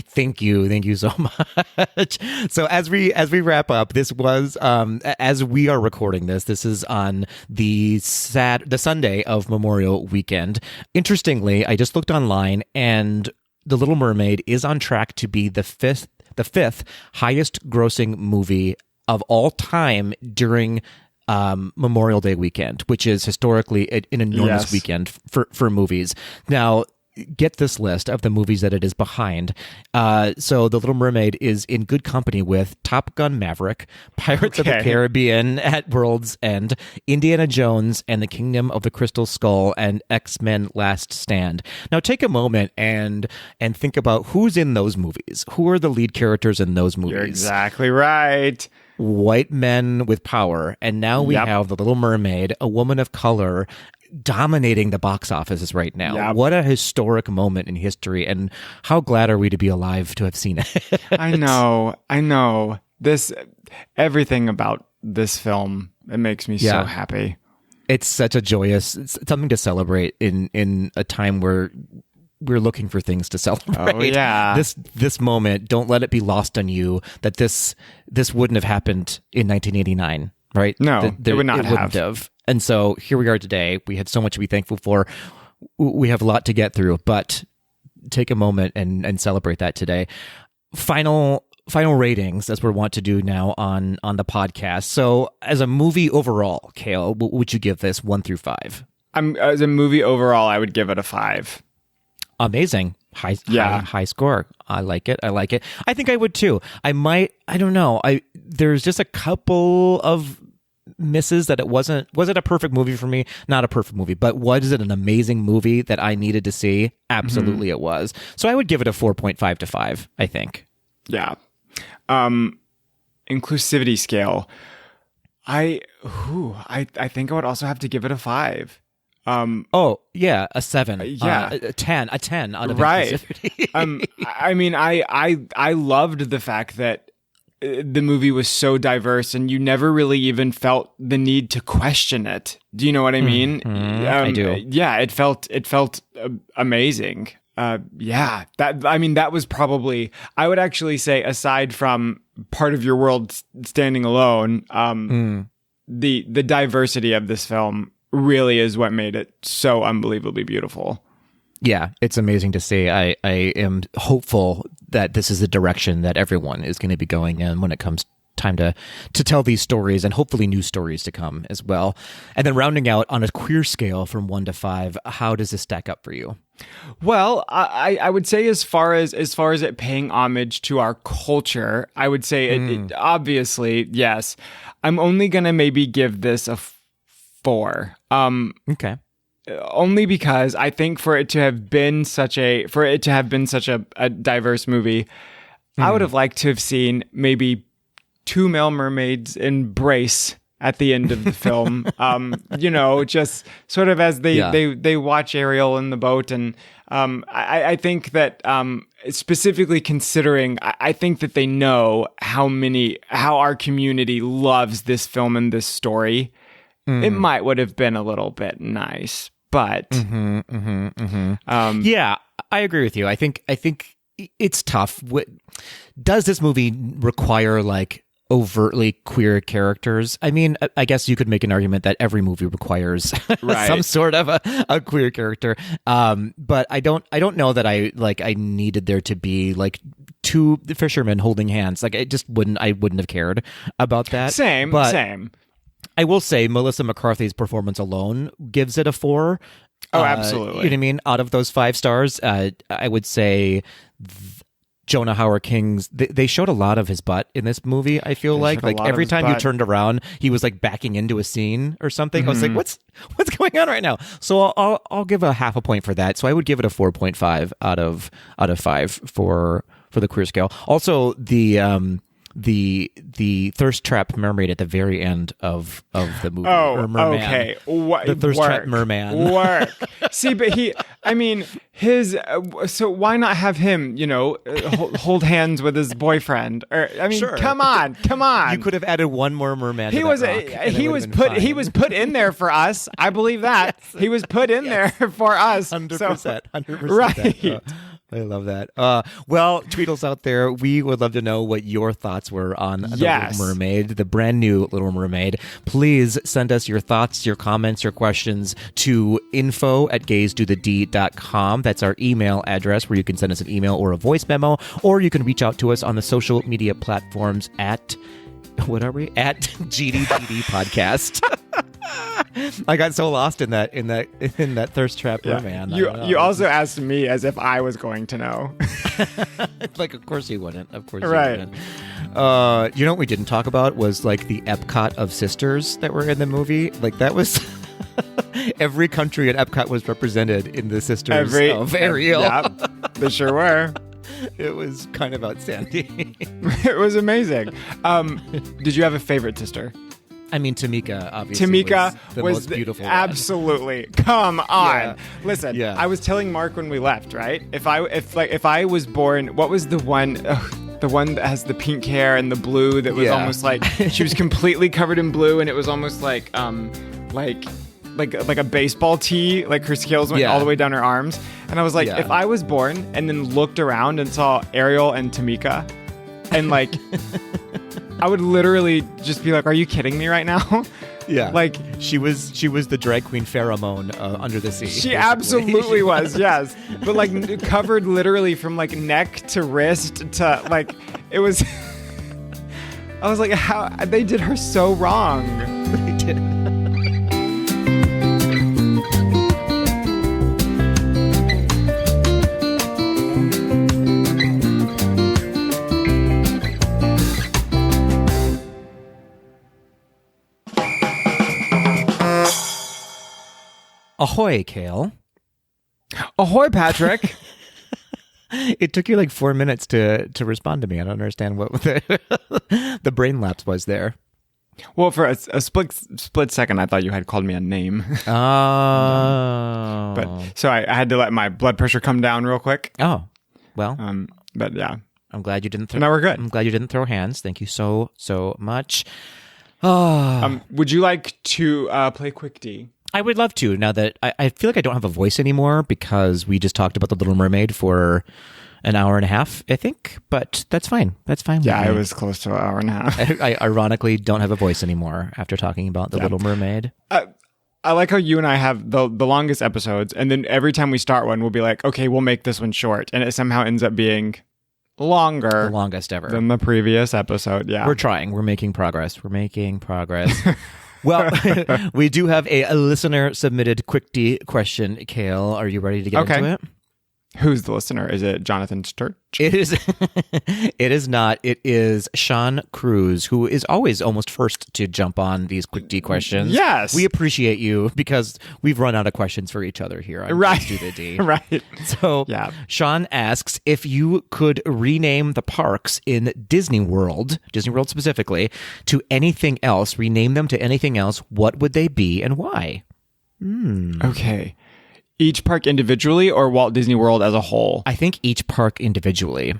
Thank you so much. So as we wrap up, this was as we are recording this is on the Sunday of Memorial Weekend. Interestingly, I just looked online, and The Little Mermaid is on track to be the fifth highest grossing movie of all time during Memorial Day weekend, which is historically an enormous weekend for movies. Now, get this list of the movies that it is behind. So The Little Mermaid is in good company with Top Gun Maverick, Pirates of the Caribbean at World's End, Indiana Jones and the Kingdom of the Crystal Skull, and X-Men Last Stand. Now take a moment and think about who's in those movies. Who are the lead characters in those movies? You're exactly right. White men with power. And now we have The Little Mermaid, a woman of color, dominating the box offices right now. Yep. What a historic moment in history, and how glad are we to be alive to have seen it. I know. Everything about this film, it makes me so happy. It's such a it's something to celebrate in a time where we're looking for things to celebrate. Oh, yeah. This moment, don't let it be lost on you that this wouldn't have happened in 1989, right? No, it would not wouldn't have. And so here we are today. We have so much to be thankful for. We have a lot to get through, but take a moment and celebrate that today. Final ratings, as we want to do now on the podcast. So as a movie overall, Kale, what would you give this 1 through 5? As a movie overall, I would give it a 5. Amazing. High score. I like it. I think I would too. I don't know. There's just a couple of misses that was it a perfect movie for me? Not a perfect movie, but was it an amazing movie that I needed to see? Absolutely it was. So I would give it a 4.5 to 5, I think. Yeah. Inclusivity scale. I think I would also have to give it a 5. A 7. A 10 out of inclusivity. I loved the fact that the movie was so diverse and you never really even felt the need to question it. Do you know what I mean? I do. Yeah, it felt amazing. That was probably, I would actually say, aside from Part of Your World standing alone, the diversity of this film really is what made it so unbelievably beautiful. Yeah, it's amazing to see. I am hopeful that this is the direction that everyone is going to be going in when it comes time to tell these stories, and hopefully new stories to come as well. And then rounding out on a queer scale from 1 to 5, how does this stack up for you? Well, I would say as far as it paying homage to our culture, I would say it obviously, yes. I'm only going to maybe give this a 4. Okay. Only because I think for it to have been such a diverse movie, I would have liked to have seen maybe 2 male mermaids embrace at the end of the film. Just sort of as they watch Ariel in the boat, and I think that specifically considering, I think that they know how our community loves this film and this story. It might would have been a little bit nice, but yeah, I agree with you. I think it's tough. Does this movie require like overtly queer characters? I mean, I guess you could make an argument that every movie requires some sort of a queer character. But I don't know that I needed there to be like 2 fishermen holding hands. Like I wouldn't have cared about that. Same. I will say Melissa McCarthy's performance alone gives it a 4. Oh, absolutely. You know what I mean? Out of those 5 stars, I would say Jonah Howard King's, they showed a lot of his butt in this movie. I feel like every time you turned around, he was like backing into a scene or something. I was like, what's going on right now? So I'll give a half a point for that. So I would give it a 4.5 out of 5 for the queer scale. Also, the thirst trap mermaid at the very end of the movie. Oh, okay. The thirst trap merman. Work. See, but so why not have him, hold hands with his boyfriend? Or sure. Come on. You could have added one more merman. He was put in there for us. I believe that. He was put in there for us. 100%. 100%. Right. I love that. Well, Tweedles out there, we would love to know what your thoughts were on The Little Mermaid, the brand new Little Mermaid. Please send us your thoughts, your comments, your questions to info@gaysdothed.com. That's our email address where you can send us an email or a voice memo, or you can reach out to us on the social media platforms at GDTD Podcast. I got so lost in that thirst trap romance. You also asked me as if I was going to know. Like, of course you wouldn't. Of course Right. you wouldn't. You know what we didn't talk about was like the Epcot of sisters that were in the movie. Like that was every country at Epcot was represented in the sisters of Ariel. Yeah, they sure were. It was kind of outstanding. It was amazing. Did you have a favorite sister? I mean, Tamika obviously Tamika was the most beautiful one. Absolutely. Come on. Yeah. Listen, Yeah. I was telling Mark when we left, right? If I was born, what was the one that has the pink hair and the blue that was almost like she was completely covered in blue and it was almost like a baseball tee, like her scales went all the way down her arms. And I was like, if I was born and then looked around and saw Ariel and Tamika and like I would literally just be like, are you kidding me right now? Yeah. Like she was the drag queen pheromone under the sea. she basically. absolutely was, yes. But like covered literally from like neck to wrist to like it was I was like, how they did her so wrong. They did. Ahoy, Kale. Ahoy, Patrick. It took you like 4 minutes to respond to me. I don't understand what the brain lapse was there. Well, for a split second, I thought you had called me a name. Oh. But so I had to let my blood pressure come down real quick. Oh. Well, But yeah. I'm glad you didn't throw. Now we're good. I'm glad you didn't throw hands. Thank you so much. Oh. Would you like to play Quick D? I would love to, now that I feel like I don't have a voice anymore because we just talked about The Little Mermaid for an hour and a half, I think. But that's fine. That's fine. Yeah, it was close to an hour and a half. I ironically don't have a voice anymore after talking about The Little Mermaid. I like how you and I have the longest episodes, and then every time we start one, we'll be like, okay, we'll make this one short. And it somehow ends up being longer. The longest ever. Than the previous episode, yeah. We're trying. We're making progress. Well, we do have a listener-submitted Quick D question, Kale. Are you ready to get into it? Who's the listener? Is it Jonathan Sturch? It is. It is not. It is Sean Cruz, who is always almost first to jump on these Quick D questions. Yes. We appreciate you because we've run out of questions for each other here on Right. Do the D. Right. So Sean asks, if you could rename the parks in Disney World specifically, to anything else, rename them to anything else, what would they be and why? Okay. Each park individually or Walt Disney World as a whole? I think each park individually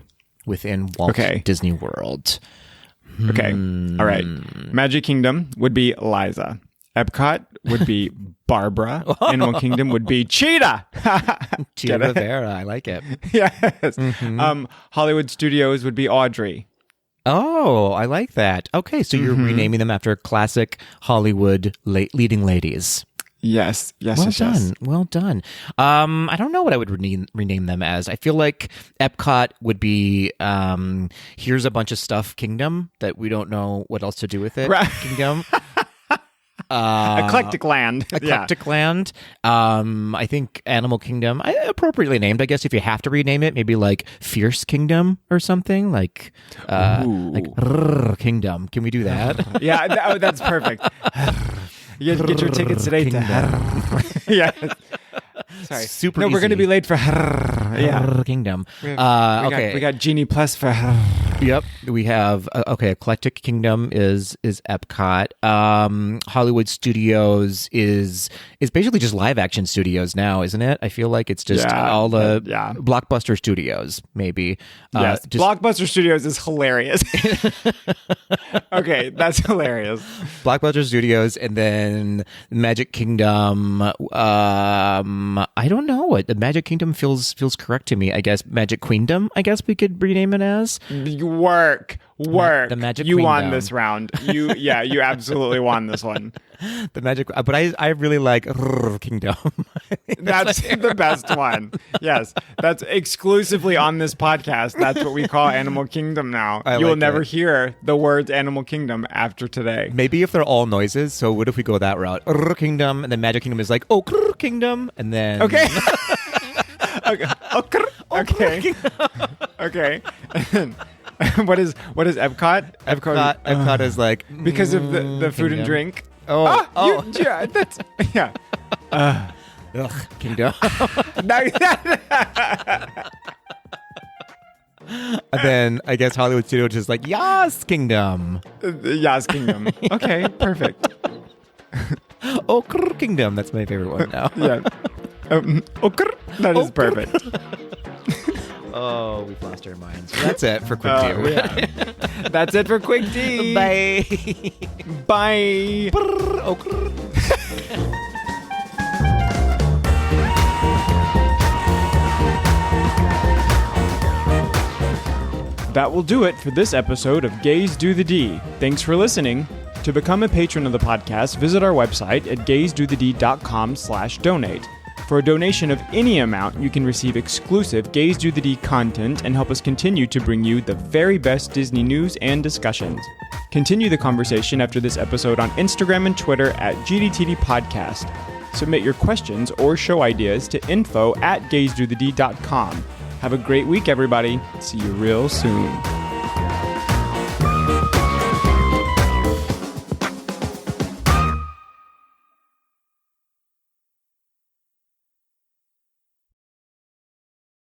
within Walt Disney World. Okay. All right. Magic Kingdom would be Liza. Epcot would be Barbara. Animal Kingdom would be Cheetah. Cheetah Rivera. I like it. Yes. Hollywood Studios would be Audrey. Oh, I like that. Okay, so you're renaming them after classic Hollywood leading ladies. Yes. Well done. I don't know what I would rename them as. I feel like Epcot would be here's a bunch of stuff Kingdom that we don't know what else to do with it. Right. Kingdom. Eclectic Land. Eclectic Land. I think Animal Kingdom, appropriately named. I guess if you have to rename it, maybe like Fierce Kingdom or something like Kingdom. Can we do that? Yeah, that's perfect. You get your tickets today to yeah. Sorry. Super No, we're easy. going to be late for Kingdom. We Okay. got Genie Plus for Yep. We have Eclectic Kingdom is Epcot. Hollywood Studios is basically just live action studios now, isn't it? I feel like it's just all the Blockbuster Studios, maybe. Yes. Blockbuster Studios is hilarious. Okay, that's hilarious. Blockbuster Studios, and then Magic Kingdom. I don't know what the Magic Kingdom feels correct to me. I guess Magic Queendom. I guess we could rename it as. Work. The Magic You won Queendom. this round. You absolutely won this one. The magic, but I really like Kingdom. That's the best one. Yes, that's exclusively on this podcast. That's what we call Animal Kingdom now. You will like never it. hear the words Animal Kingdom after today. Maybe if they're all noises. So what if we go that route? Kingdom, and then Magic Kingdom is like Kingdom, and then Okay. Okay. Okay. What is Epcot? Epcot is like Because of the food and Kingdom. drink. Oh, Yeah, that's yeah. Ugh, Kingdom. And then I guess Hollywood Studios is like Yas Kingdom. Yas Kingdom. Okay, perfect. Kingdom. That's my favorite one now. Yeah. That is perfect. Oh, we've lost our minds. That's it for Quick Deal. Yeah. That's it for Quick D. Bye. Bye. That will do it for this episode of Gays Do the D. Thanks for listening. To become a patron of the podcast, visit our website at gaysdothed.com/donate. For a donation of any amount, you can receive exclusive Gays Do the D content and help us continue to bring you the very best Disney news and discussions. Continue the conversation after this episode on Instagram and Twitter at GDTD Podcast. Submit your questions or show ideas to info@gaysdothed.com. Have a great week, everybody. See you real soon.